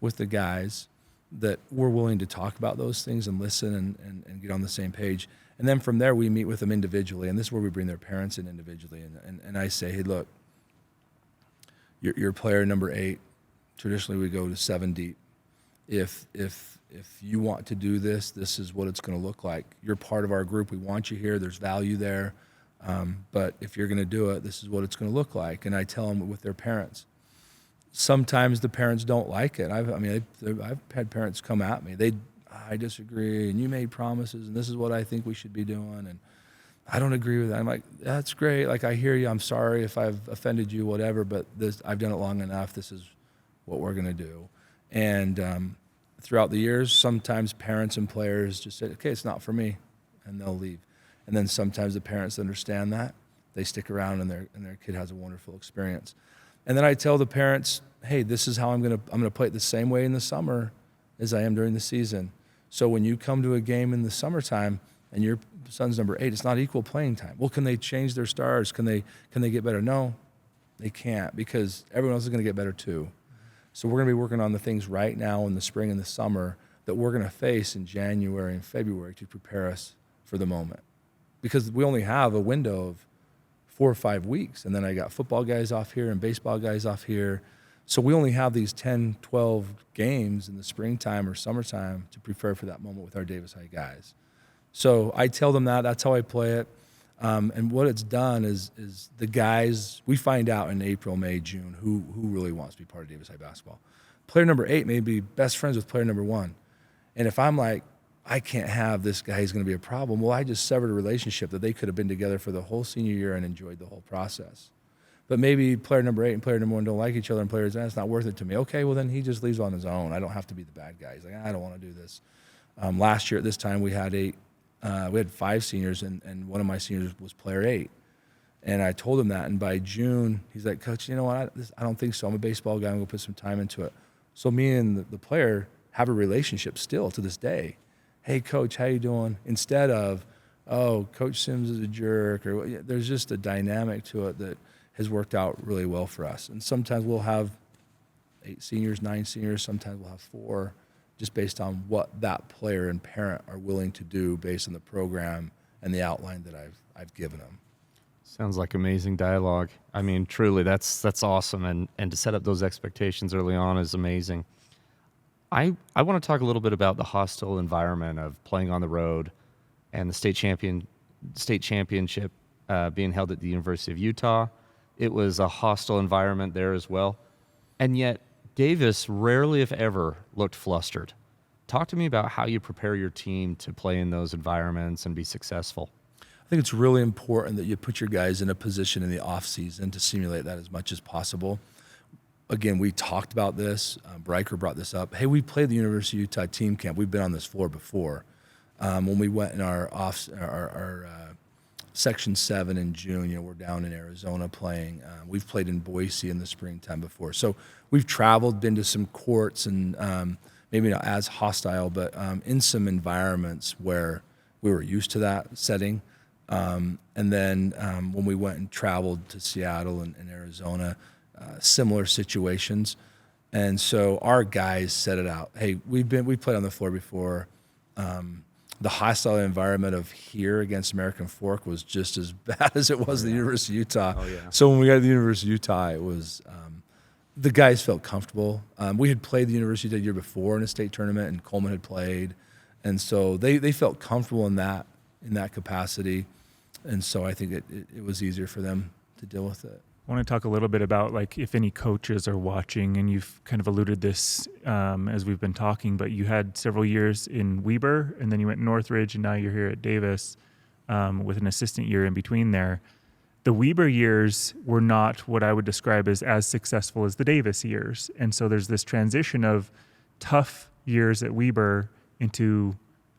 with the guys that we're willing to talk about those things and listen and get on the same page. And then from there, we meet with them individually, and this is where we bring their parents in individually. And I say, hey, look, you're player number 8. Traditionally, we go to 7 deep. If you want to do this, this is what it's going to look like. You're part of our group. We want you here. There's value there. But if you're going to do it, this is what it's going to look like. And I tell them with their parents. Sometimes the parents don't like it. I've had parents come at me. I disagree, and you made promises, and this is what I think we should be doing, and I don't agree with that. I'm like, that's great. Like, I hear you. I'm sorry if I've offended you, whatever, but I've done it long enough. This is what we're going to do. And throughout the years, sometimes parents and players just say, okay, it's not for me, and they'll leave. And then sometimes the parents understand that. They stick around and their kid has a wonderful experience. And then I tell the parents, hey, this is how I'm gonna play it the same way in the summer as I am during the season. So when you come to a game in the summertime and your son's number 8, it's not equal playing time. Well, can they change their stars? Can they get better? No, they can't, because everyone else is gonna get better too. So we're gonna be working on the things right now in the spring and the summer that we're gonna face in January and February to prepare us for the moment. Because we only have a window of 4 or 5 weeks, and then I got football guys off here and baseball guys off here. So we only have these 10, 12 games in the springtime or summertime to prepare for that moment with our Davis High guys. So I tell them that's how I play it. And what it's done is the guys, we find out in April, May, June, who really wants to be part of Davis High basketball. Player number 8 may be best friends with player number 1. And if I'm like, I can't have this guy, he's going to be a problem, well, I just severed a relationship that they could have been together for the whole senior year and enjoyed the whole process. But maybe player number 8 and player number 1 don't like each other, and players, it's not worth it to me. Okay, well, then he just leaves on his own. I don't have to be the bad guy. He's like, I don't want to do this. Last year at this time, we had 5 seniors, and one of my seniors was player 8. And I told him that, and by June, he's like, Coach, you know what, I don't think so. I'm a baseball guy. I'm going to put some time into it. So me and the player have a relationship still to this day. Hey, Coach, how you doing? Instead of, oh, Coach Sims is a jerk, or there's just a dynamic to it that has worked out really well for us. And sometimes we'll have 8 seniors, 9 seniors, sometimes we'll have 4, just based on what that player and parent are willing to do based on the program and the outline that I've given them. Sounds like amazing dialogue. I mean, truly, that's awesome, and to set up those expectations early on is amazing. I want to talk a little bit about the hostile environment of playing on the road and the state championship being held at the University of Utah. It was a hostile environment there as well. And yet, Davis rarely, if ever, looked flustered. Talk to me about how you prepare your team to play in those environments and be successful. I think it's really important that you put your guys in a position in the off season to simulate that as much as possible. Again, we talked about this. Breiker brought this up. Hey, we played the University of Utah team camp. We've been on this floor before. When we went in our Section 7 in June, we're down in Arizona playing. We've played in Boise in the springtime before. So we've traveled, been to some courts, and maybe not as hostile, but in some environments where we were used to that setting. And then when we went and traveled to Seattle and Arizona, similar situations. And so our guys set it out. Hey, we played on the floor before. The hostile environment of here against American Fork was just as bad as it was at the University of Utah. Oh, yeah. So when we got to the University of Utah, it was the guys felt comfortable. We had played the University the year before in a state tournament, and Coleman had played, and so they felt comfortable in that capacity. And so I think it was easier for them to deal with it. I want to talk a little bit about, like, if any coaches are watching, and you've kind of alluded this as we've been talking, but you had several years in Weber, and then you went Northridge, and now you're here at Davis with an assistant year in between there. The Weber years were not what I would describe as successful as the Davis years. And so there's this transition of tough years at Weber into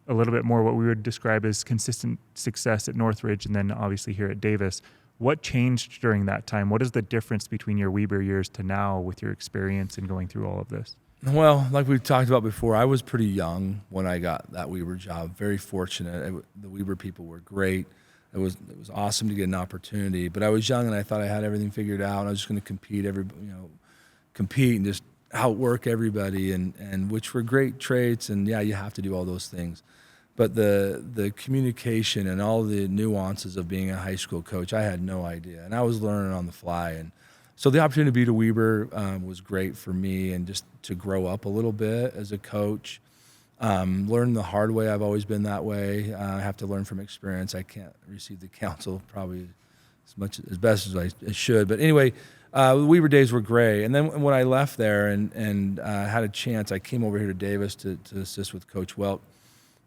a little bit more what we would describe as consistent success at Northridge, and then obviously here at Davis. What changed during that time? What is the difference between your Weber years to now with your experience in going through all of this? Well, like we've talked about before, I was pretty young when I got that Weber job. Very fortunate. The Weber people were great. It was awesome to get an opportunity. But I was young, and I thought I had everything figured out. And I was just going to compete and just outwork everybody, and which were great traits. And yeah, you have to do all those things. But the communication and all the nuances of being a high school coach, I had no idea. And I was learning on the fly. And so the opportunity to be to Weber was great for me, and just to grow up a little bit as a coach. Learn the hard way. I've always been that way. I have to learn from experience. I can't receive the counsel probably as best as I should. But anyway, the Weber days were great. And then when I left there and had a chance, I came over here to Davis to assist with Coach Welk.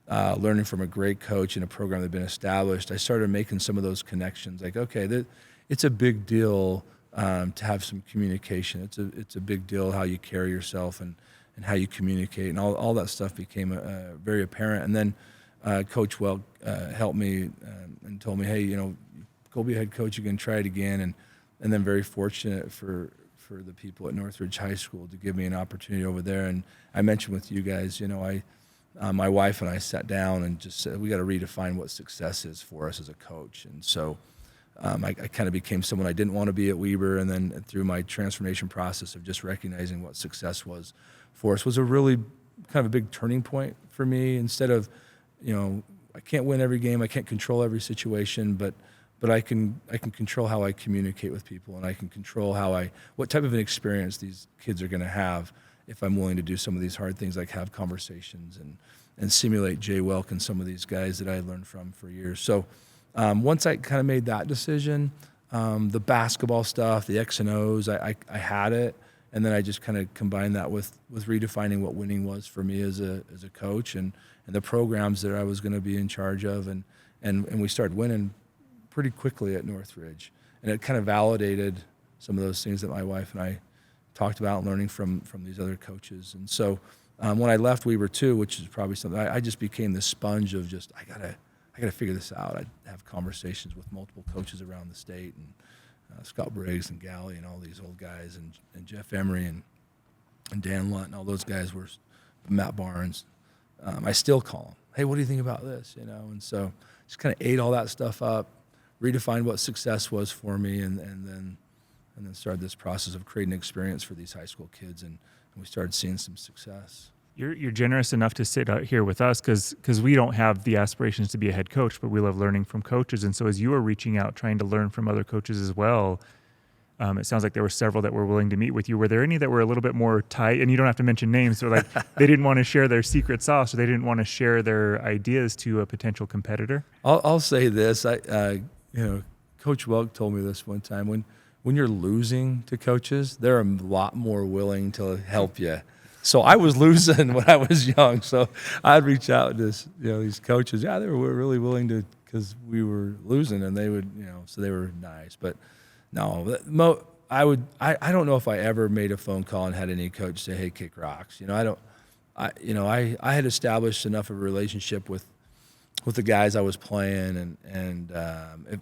Learning from a great coach in a program that had been established, I started making some of those connections. Like, okay, it's a big deal to have some communication. It's a big deal how you carry yourself and how you communicate, and all that stuff became very apparent. And then Coach Welk helped me and told me, hey, go be a head coach. You can try it again. And then very fortunate for the people at Northridge High School to give me an opportunity over there. And I mentioned with you guys, my wife and I sat down and just said, we got to redefine what success is for us as a coach. And so I kind of became someone I didn't want to be at Weber. And then through my transformation process of just recognizing what success was for us was a really kind of a big turning point for me. Instead of, I can't win every game, I can't control every situation, but I can control how I communicate with people, and I can control what type of an experience these kids are going to have if I'm willing to do some of these hard things, like have conversations and simulate Jay Welk and some of these guys that I learned from for years. So once I kind of made that decision, the basketball stuff, the X and O's, I had it, and then I just kind of combined that with redefining what winning was for me as a coach, and the programs that I was going to be in charge of, and we started winning pretty quickly at Northridge, and it kind of validated some of those things that my wife and I talked about learning from these other coaches. And so when I left Weber too, which is probably something I just became this sponge of just I gotta figure this out. I'd have conversations with multiple coaches around the state, and Scott Briggs and Galley and all these old guys, and Jeff Emery and Dan Lunt and all those guys were Matt Barnes. I still call them, hey, what do you think about this? And so just kind of ate all that stuff up, redefined what success was for me, and then started this process of creating an experience for these high school kids, and we started seeing some success. You're generous enough to sit out here with us because we don't have the aspirations to be a head coach, but we love learning from coaches. And so as you were reaching out, trying to learn from other coaches as well, it sounds like there were several that were willing to meet with you. Were there any that were a little bit more tight? And you don't have to mention names. So like they didn't want to share their secret sauce, or they didn't want to share their ideas to a potential competitor? I'll say this. Coach Welk told me this one time. When you're losing to coaches, they're a lot more willing to help you. So I was losing when I was young. So I'd reach out to these coaches. Yeah, they were really willing to, because we were losing, and they would, so they were nice. But no, I don't know if I ever made a phone call and had any coach say, "Hey, kick rocks." I had established enough of a relationship with the guys I was playing, and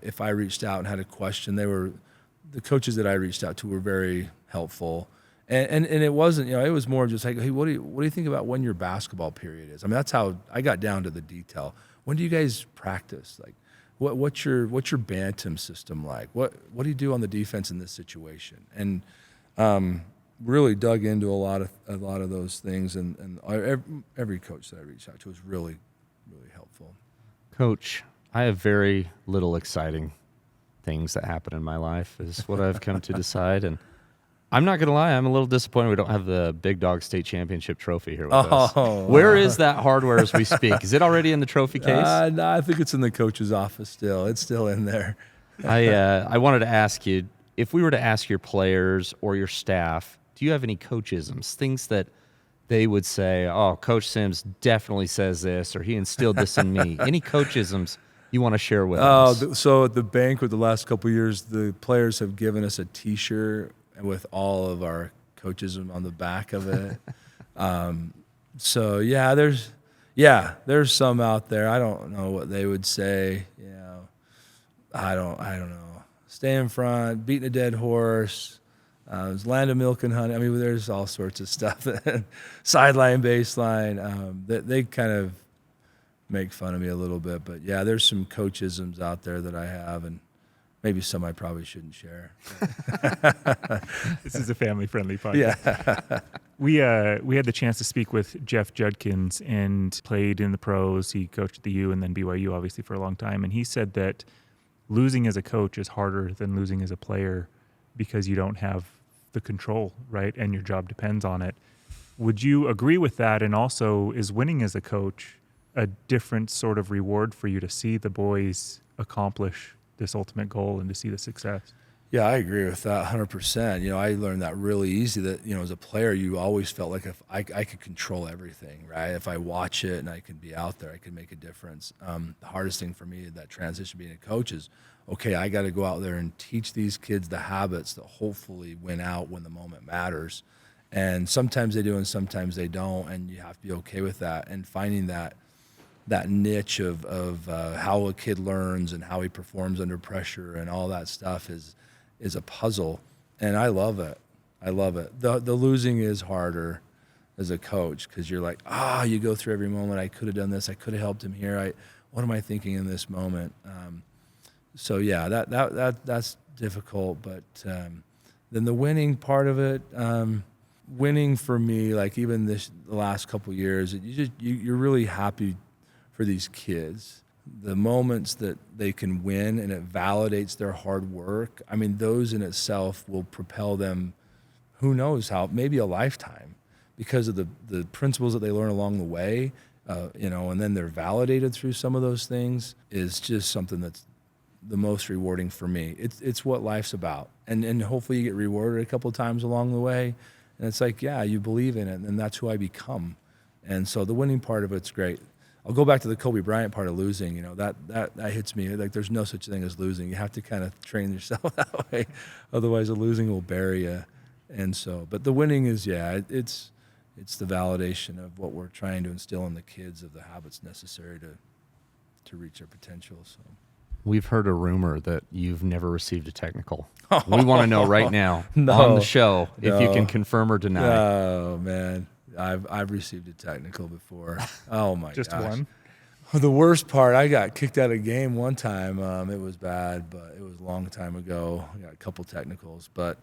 if I reached out and had a question, the coaches that I reached out to were very helpful. And it wasn't, it was more just like, hey, what do you think about when your basketball period is? I mean, that's how I got down to the detail. When do you guys practice? Like, what's your bantam system like? What do you do on the defense in this situation? And really dug into a lot of those things, and every coach that I reached out to was really, really helpful. Coach, I have very little exciting things that happen in my life, is what I've come to decide. And I'm not going to lie, I'm a little disappointed we don't have the Big Dog State Championship trophy here with us. Where is that hardware as we speak? Is it already in the trophy case? No, I think it's in the coach's office still. It's still in there. I wanted to ask you, if we were to ask your players or your staff, do you have any coachisms, things that they would say, oh, Coach Sims definitely says this, or he instilled this in me? Any coachisms you want to share with us? So at the banquet the last couple of years, the players have given us a T-shirt with all of our coachism on the back of it. So there's some out there. I don't know what they would say. I don't know. Stay in front, beating a dead horse. Land of milk and honey. I mean, there's all sorts of stuff. Sideline, baseline. They kind of make fun of me a little bit, but yeah, there's some coachisms out there that I have, and maybe some I probably shouldn't share. This is a family-friendly podcast. Yeah. We had the chance to speak with Jeff Judkins, and played in the pros. He coached at the U and then BYU, obviously, for a long time. And he said that losing as a coach is harder than losing as a player because you don't have the control, right? And your job depends on it. Would you agree with that? And also, is winning as a coach a different sort of reward for you to see the boys accomplish this ultimate goal and to see the success? Yeah, I agree with that 100%. I learned that really easy that, as a player, you always felt like if I could control everything, right? If I watch it and I can be out there, I can make a difference. The hardest thing for me, that transition being a coach, is, okay, I got to go out there and teach these kids the habits that hopefully win out when the moment matters. And sometimes they do and sometimes they don't, and you have to be okay with that. And finding that that niche of how a kid learns and how he performs under pressure and all that stuff is a puzzle, and I love it. I love it. The losing is harder as a coach because you're like, you go through every moment. I could have done this. I could have helped him here. What am I thinking in this moment? So yeah, that's difficult. But then the winning part of it, winning for me, like even the last couple of years, you're really happy for these kids. The moments that they can win and it validates their hard work, I mean, those in itself will propel them, who knows how, maybe a lifetime, because of the principles that they learn along the way, and then they're validated through some of those things, is just something that's the most rewarding for me. It's what life's about. And hopefully you get rewarded a couple of times along the way. And it's like, yeah, you believe in it, and that's who I become. And so the winning part of it's great. I'll go back to the Kobe Bryant part of losing. That hits me. Like, there's no such thing as losing. You have to kind of train yourself that way. Otherwise, the losing will bury you. And so, but the winning is, it's the validation of what we're trying to instill in the kids, of the habits necessary to reach their potential. So, we've heard a rumor that you've never received a technical. We want to know right now No. on the show if you can confirm or deny. Oh man, I've received a technical before. Oh my Just gosh. one? The worst part, I got kicked out of a game one time. It was bad, but it was a long time ago. I got a couple technicals, but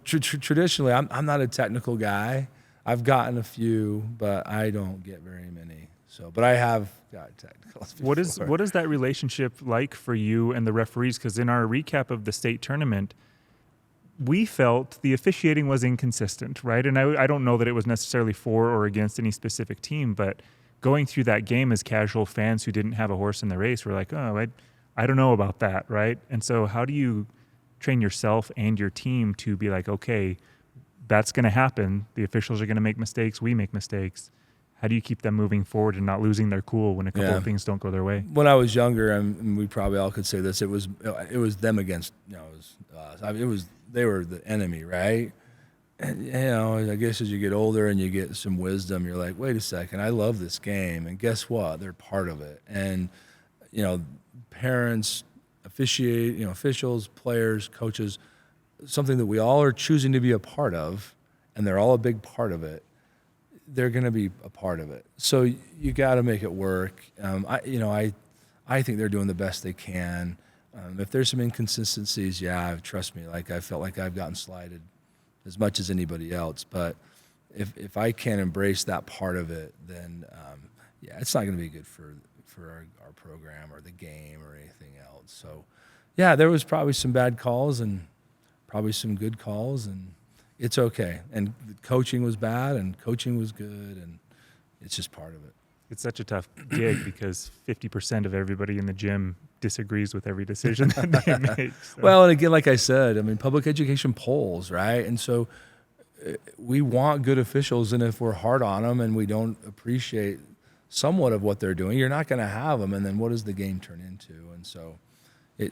traditionally, I'm not a technical guy. I've gotten a few, but I don't get very many. So, but I have got technicals before. What is that relationship like for you and the referees? Because in our recap of the state tournament, we felt the officiating was inconsistent, right? And I don't know that it was necessarily for or against any specific team, but going through that game as casual fans who didn't have a horse in the race, we're like, I don't know about that, right? And so how do you train yourself and your team to be like, okay, that's going to happen. The officials are going to make mistakes. We make mistakes. How do you keep them moving forward and not losing their cool when a couple of things don't go their way? When I was younger, and we probably all could say this, it was them against, they were the enemy, right? And, I guess as you get older and you get some wisdom, you're like, wait a second, I love this game, and guess what? They're part of it. And parents, officials, players, coaches, something that we all are choosing to be a part of, and they're all a big part of it. They're going to be a part of it. So you got to make it work. I think they're doing the best they can. If there's some inconsistencies, trust me, like I felt like I've gotten slighted as much as anybody else. But if I can't embrace that part of it, then it's not going to be good for our program or the game or anything else. So there was probably some bad calls and probably some good calls, and it's okay. And coaching was bad and coaching was good, and it's just part of it. It's such a tough gig because 50% of everybody in the gym disagrees with every decision that they make. So. Well, and again, like I said, I mean, public education polls, right? And so we want good officials, and if we're hard on them and we don't appreciate somewhat of what they're doing, you're not going to have them, and then what does the game turn into? And so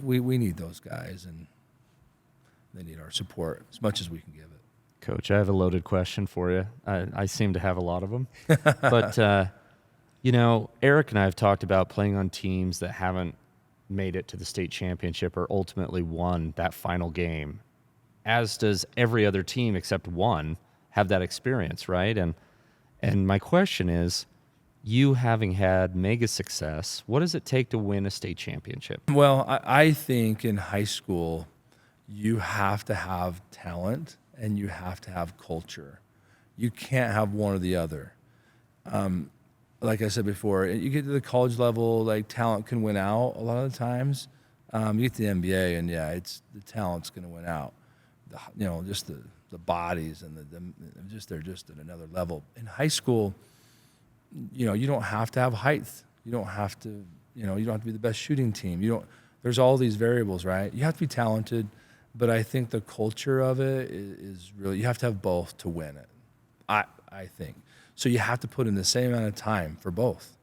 we need those guys, and they need our support as much as we can give it. Coach, I have a loaded question for you. I seem to have a lot of them. But, Eric and I have talked about playing on teams that haven't made it to the state championship or ultimately won that final game, as does every other team except one have that experience, right? And my question is, you having had mega success, what does it take to win a state championship? Well, I think in high school, you have to have talent and you have to have culture. You can't have one or the other. Like I said before, you get to the college level, like talent can win out a lot of the times. You get to the NBA, and it's the talent's going to win out. Just the bodies and they're just at another level. In high school, you don't have to have height. You don't have to, you don't have to be the best shooting team. There's all these variables, right? You have to be talented, but I think the culture of it is really, you have to have both to win it. I think. So you have to put in the same amount of time for both.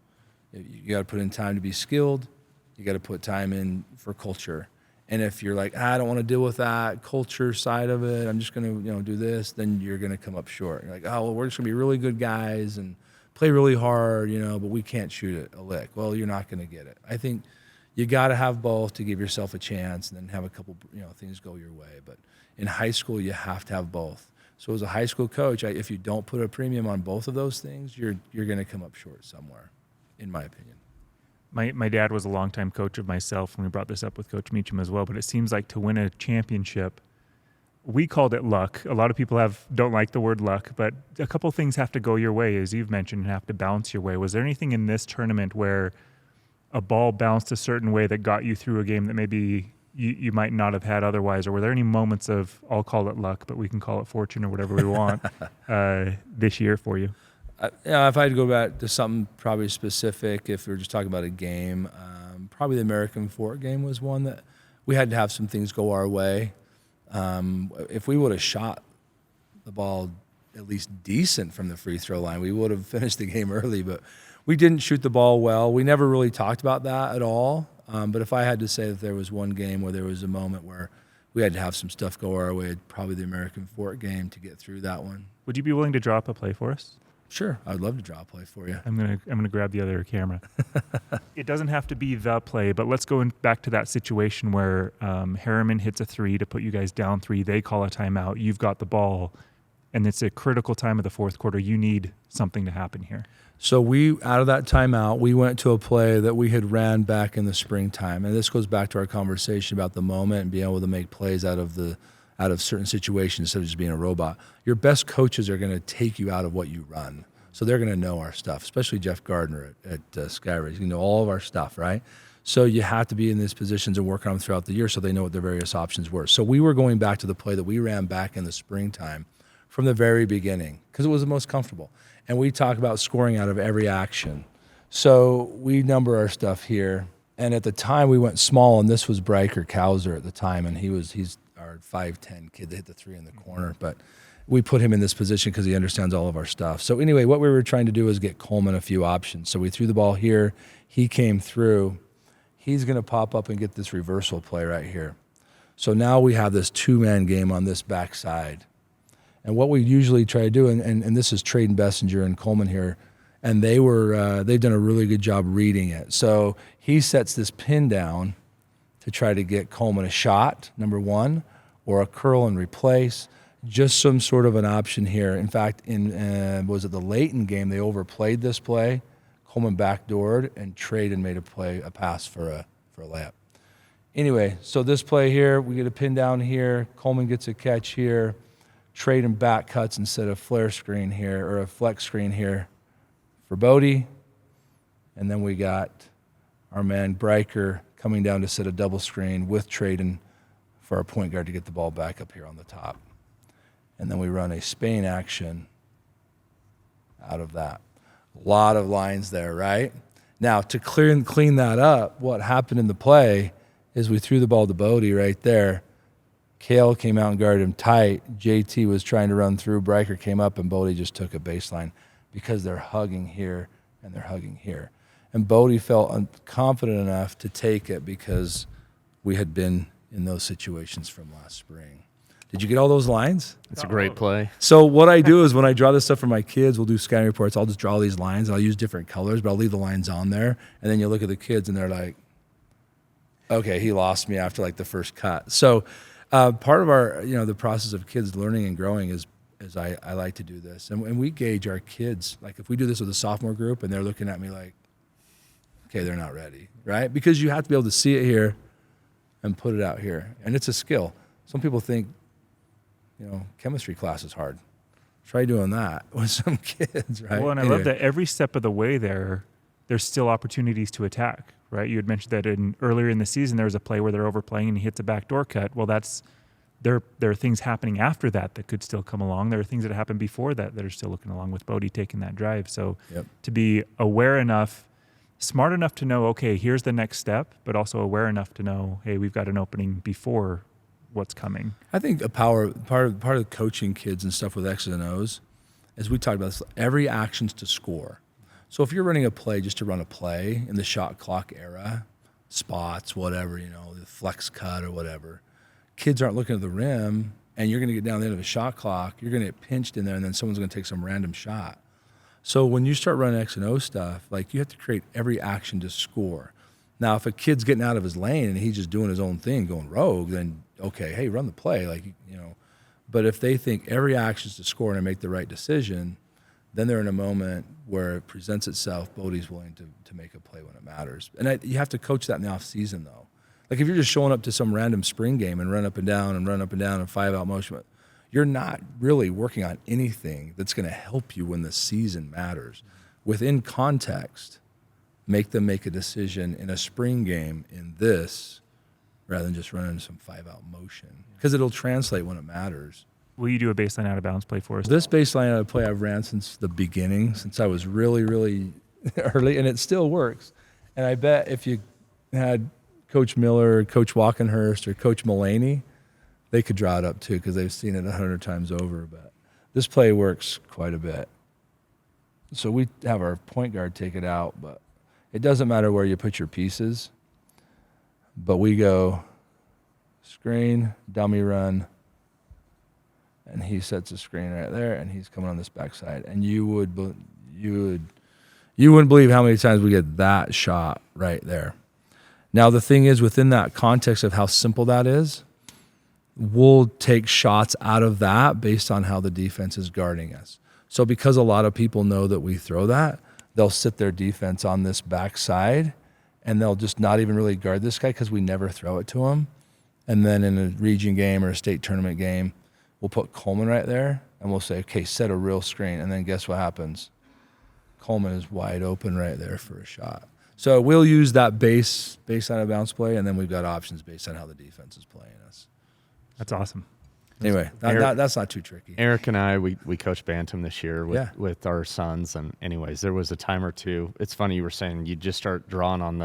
You got to put in time to be skilled. You got to put time in for culture. And if you're like, I don't want to deal with that culture side of it, I'm just going to, do this, then you're going to come up short. You're like, oh, well, we're just going to be really good guys, play really hard, but we can't shoot it a lick. Well, you're not going to get it. I think you got to have both to give yourself a chance, and then have a couple, things go your way. But in high school, you have to have both. So as a high school coach, if you don't put a premium on both of those things, you're going to come up short somewhere, in my opinion. My dad was a longtime coach of myself, and we brought this up with Coach Meacham as well, but it seems like to win a championship, we called it luck. A lot of people don't like the word luck, but a couple things have to go your way, as you've mentioned, and have to bounce your way. Was there anything in this tournament where a ball bounced a certain way that got you through a game that maybe you might not have had otherwise? Or were there any moments of, I'll call it luck, but we can call it fortune or whatever we want, this year for you? If I had to go back to something probably specific, if we were just talking about a game, probably the American Fort game was one that we had to have some things go our way. If we would have shot the ball at least decent from the free throw line, we would have finished the game early, but we didn't shoot the ball well. We never really talked about that at all. But if I had to say that there was one game where there was a moment where we had to have some stuff go our way, probably the American Fort game to get through that one. Would you be willing to draw up a play for us? Sure, I'd love to draw a play for you. I'm gonna grab the other camera. It doesn't have to be the play, but let's go back to that situation where Harriman hits a 3 to put you guys down 3. They call a timeout. You've got the ball, and it's a critical time of the fourth quarter. You need something to happen here. So out of that timeout, we went to a play that we had ran back in the springtime, and this goes back to our conversation about the moment and being able to make plays out of certain situations instead of just being a robot. Your best coaches are going to take you out of what you run. So they're going to know our stuff, especially Jeff Gardner at Skyrays. You know all of our stuff, right? So you have to be in these positions and work on them throughout the year so they know what their various options were. So we were going back to the play that we ran back in the springtime from the very beginning because it was the most comfortable. And we talk about scoring out of every action. So we number our stuff here. And at the time we went small, and this was Bryker Kauser at the time, and he's our 5'10" kid that hit the 3 in the corner. But we put him in this position because he understands all of our stuff. So anyway, what we were trying to do was get Coleman a few options. So we threw the ball here. He came through. He's going to pop up and get this reversal play right here. So now we have this 2-man game on this backside. And what we usually try to do, and this is Traden Bessinger and Coleman here, and they've done a really good job reading it. So he sets this pin down to try to get Coleman a shot, number one, or a curl and replace, just some sort of an option here. In fact, was it the Layton game, they overplayed this play. Coleman backdoored, and Traden made a pass for a layup. Anyway, so this play here, we get a pin down here. Coleman gets a catch here. Traden back cuts instead of flare screen here, or a flex screen here for Bodie. And then we got our man Bryker coming down to set a double screen with Traden for our point guard to get the ball back up here on the top. And then we run a Spain action out of that. A lot of lines there, right? Now, to clean that up, what happened in the play is we threw the ball to Bodie right there. Kale came out and guarded him tight. JT was trying to run through. Bryker came up, and Bodie just took a baseline because they're hugging here and they're hugging here. And Bodie felt confident enough to take it because we had been in those situations from last spring. Did you get all those lines? It's a great play. So what I do is when I draw this stuff for my kids, we'll do scouting reports. I'll just draw these lines. I'll use different colors, but I'll leave the lines on there. And then you look at the kids, and they're like, okay, he lost me after like the first cut. So part of our, the process of kids learning and growing is I like to do this. And we gauge our kids. Like if we do this with a sophomore group and they're looking at me like, okay, they're not ready, right? Because you have to be able to see it here and put it out here. And it's a skill. Some people think, chemistry class is hard. Try doing that with some kids, right? Well, and I love that every step of the way there's still opportunities to attack, right? You had mentioned that earlier in the season there was a play where they're overplaying and he hits a backdoor cut. Well, there are things happening after that could still come along. There are things that happened before that are still looking along with Bodie taking that drive. So to be aware enough, smart enough to know, okay, here's the next step, but also aware enough to know, hey, we've got an opening before what's coming. I think a part of coaching kids and stuff with X's and O's, as we talked about this, every action's to score. So if you're running a play just to run a play in the shot clock era, spots, whatever, the flex cut or whatever, kids aren't looking at the rim, and you're going to get down the end of the shot clock, you're going to get pinched in there, and then someone's going to take some random shot. So when you start running X and O stuff, like you have to create every action to score. Now, if a kid's getting out of his lane and he's just doing his own thing, going rogue, then okay, hey, run the play, like, you know. But if they think every action is to score and make the right decision, then they're in a moment where it presents itself. Bodie's willing to make a play when it matters. And you have to coach that in the off season, though. Like if you're just showing up to some random spring game and run up and down and 5-out motion, you're not really working on anything that's going to help you when the season matters. Within context, make them make a decision in a spring game in this rather than just running some 5-out motion, because it'll translate when it matters. Will you do a baseline out of bounds play for us? This baseline out of play I've ran since the beginning, since I was really, really early, and it still works. And I bet if you had Coach Miller, Coach Walkenhurst, or Coach Mullaney, they could draw it up too, because they've seen it 100 times over. But this play works quite a bit. So we have our point guard take it out, but it doesn't matter where you put your pieces. But we go screen, dummy run, and he sets a screen right there, and he's coming on this backside. And you wouldn't believe how many times we get that shot right there. Now the thing is, within that context of how simple that is, we'll take shots out of that based on how the defense is guarding us. So because a lot of people know that we throw that, they'll sit their defense on this backside, and they'll just not even really guard this guy because we never throw it to him. And then in a region game or a state tournament game, we'll put Coleman right there, and we'll say, okay, set a real screen. And then guess what happens? Coleman is wide open right there for a shot. So we'll use that base out of bounds play, and then we've got options based on how the defense is playing us. That's awesome. Anyway, that's not too tricky. Eric and I, we coached Bantam this year with our sons, and anyways, there was a time or two. It's funny you were saying you just start drawing on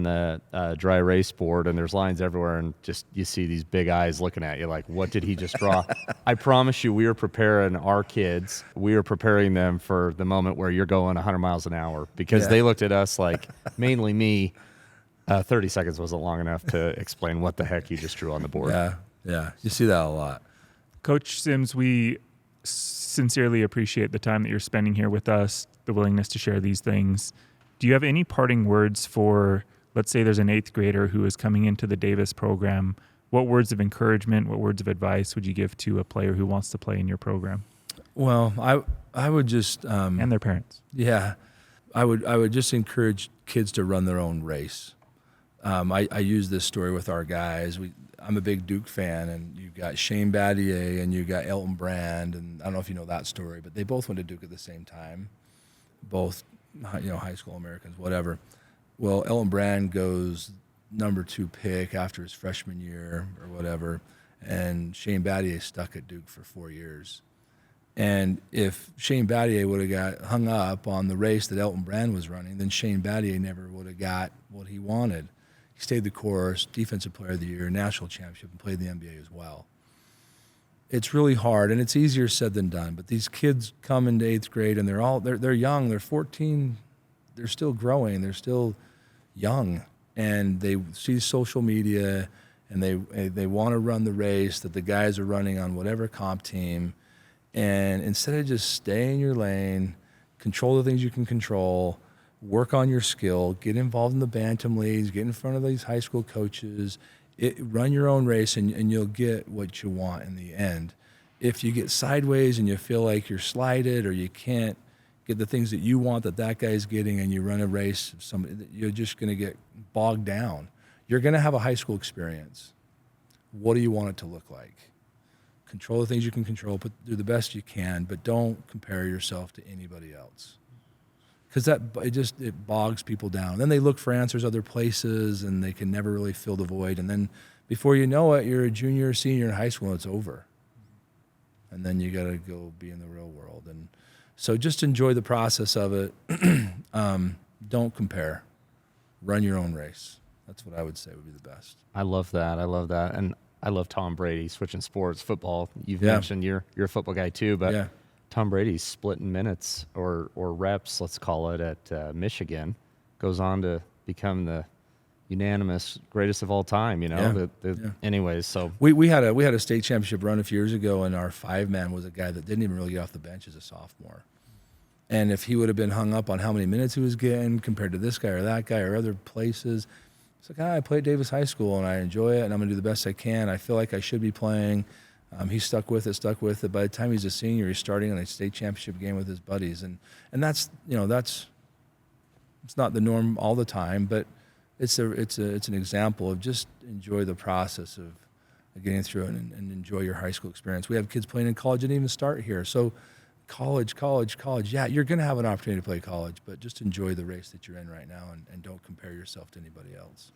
the dry erase board, and there's lines everywhere, and just you see these big eyes looking at you like, what did he just draw? I promise you, we were preparing our kids. We were preparing them for the moment where you're going 100 miles an hour, because they looked at us like, mainly me, 30 seconds wasn't long enough to explain what the heck you just drew on the board. Yeah, you see that a lot. Coach Sims, we sincerely appreciate the time that you're spending here with us, the willingness to share these things. Do you have any parting words for, let's say there's an 8th grader who is coming into the Davis program? What words of encouragement, what words of advice would you give to a player who wants to play in your program? Well, I would just and their parents. Yeah, I would just encourage kids to run their own race. I use this story with our guys. I'm a big Duke fan, and you got Shane Battier and you got Elton Brand, and I don't know if you know that story, but they both went to Duke at the same time, both high school Americans, whatever. Well, Elton Brand goes number 2 pick after his freshman year or whatever, and Shane Battier stuck at Duke for 4 years. And if Shane Battier would have got hung up on the race that Elton Brand was running, then Shane Battier never would have got what he wanted. He stayed the course, Defensive Player of the Year, National Championship, and played the NBA as well. It's really hard, and it's easier said than done. But these kids come into 8th grade, and they're young. They're 14. They're still growing. They're still young, and they see social media, and they want to run the race that the guys are running on whatever comp team. And instead of just stay in your lane, control the things you can control, work on your skill, get involved in the Bantam leagues, get in front of these high school coaches, run your own race, and you'll get what you want in the end. If you get sideways and you feel like you're slighted or you can't get the things that you want that guy's getting, and you run a race, you're just going to get bogged down. You're going to have a high school experience. What do you want it to look like? Control the things you can control, but do the best you can, but don't compare yourself to anybody else. Because it bogs people down. Then they look for answers other places, and they can never really fill the void. And then before you know it, you're a junior or senior in high school, and it's over. And then you got to go be in the real world. And so just enjoy the process of it. Don't compare. Run your own race. That's what I would say would be the best. I love that. And I love Tom Brady, switching sports, football. You've mentioned you're a football guy too, but Tom Brady's splitting minutes or reps, let's call it, at Michigan. Goes on to become the unanimous greatest of all time, Anyways, so we had a state championship run a few years ago, and our 5-man was a guy that didn't even really get off the bench as a sophomore. And if he would have been hung up on how many minutes he was getting compared to this guy or that guy or other places, it's like, I play at Davis High School and I enjoy it and I'm going to do the best I can. I feel like I should be playing. He stuck with it. By the time he's a senior, he's starting in a state championship game with his buddies. And that's, it's not the norm all the time, but it's an example of just enjoy the process of getting through it and enjoy your high school experience. We have kids playing in college that didn't even start here. So college. Yeah, you're going to have an opportunity to play college, but just enjoy the race that you're in right now and don't compare yourself to anybody else.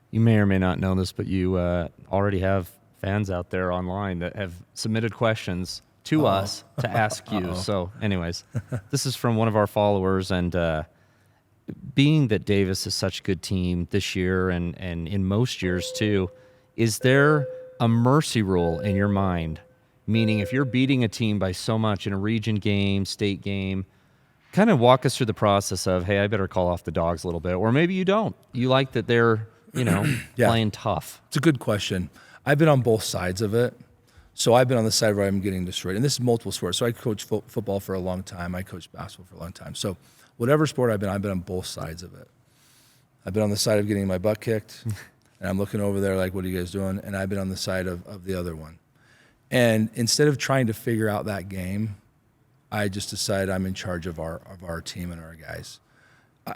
You may or may not know this, but you already have fans out there online that have submitted questions to us to ask you. So anyways, this is from one of our followers, and being that Davis is such a good team this year and in most years too, is there a mercy rule in your mind? Meaning if you're beating a team by so much in a region game, state game, kind of walk us through the process of, hey, I better call off the dogs a little bit. Or maybe you don't. You like that they're, playing tough. It's a good question. I've been on both sides of it. So I've been on the side where I'm getting destroyed. And this is multiple sports. So I coached football for a long time. I coached basketball for a long time. So whatever sport I've been on both sides of it. I've been on the side of getting my butt kicked. And I'm looking over there like, what are you guys doing? And I've been on the side of the other one. And instead of trying to figure out that game, I just decided I'm in charge of our team and our guys.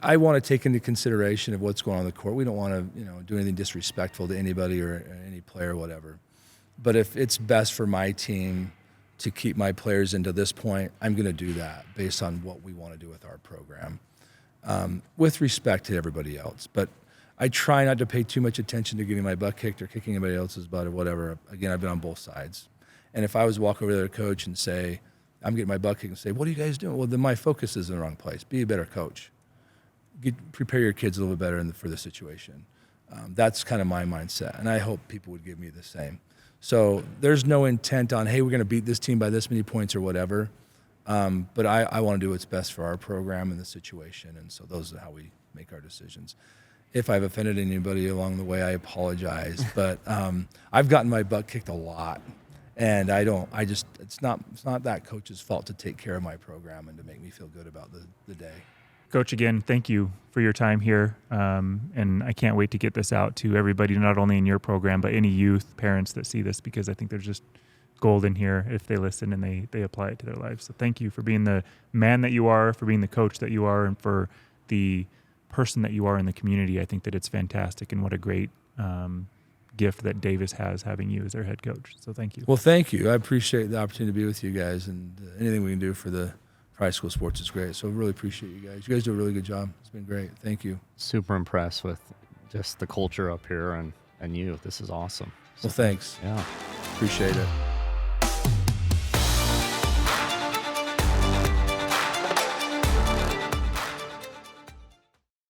I want to take into consideration of what's going on the court. We don't want to, do anything disrespectful to anybody or any player or whatever. But if it's best for my team to keep my players into this point, I'm going to do that based on what we want to do with our program, with respect to everybody else. But I try not to pay too much attention to getting my butt kicked or kicking anybody else's butt or whatever. Again, I've been on both sides. And if I was to walk over there to coach and say, I'm getting my butt kicked and say, what are you guys doing? Well, then my focus is in the wrong place. Be a better coach. Prepare your kids a little bit better for the situation. That's kind of my mindset, and I hope people would give me the same. So there's no intent on, hey, we're going to beat this team by this many points or whatever, but I want to do what's best for our program and the situation, and so those are how we make our decisions. If I've offended anybody along the way, I apologize, but I've gotten my butt kicked a lot, and it's not that coach's fault to take care of my program and to make me feel good about the day. Coach, again, thank you for your time here, and I can't wait to get this out to everybody, not only in your program, but any youth, parents that see this, because I think there's just gold in here if they listen and they apply it to their lives. So thank you for being the man that you are, for being the coach that you are, and for the person that you are in the community. I think that it's fantastic, and what a great gift that Davis has having you as their head coach. So thank you. Well, thank you. I appreciate the opportunity to be with you guys, and anything we can do for the high school sports is great. So I really appreciate you guys. You guys do a really good job. It's been great. Thank you. Super impressed with just the culture up here and you. This is awesome. Well, thanks. Yeah. Appreciate it.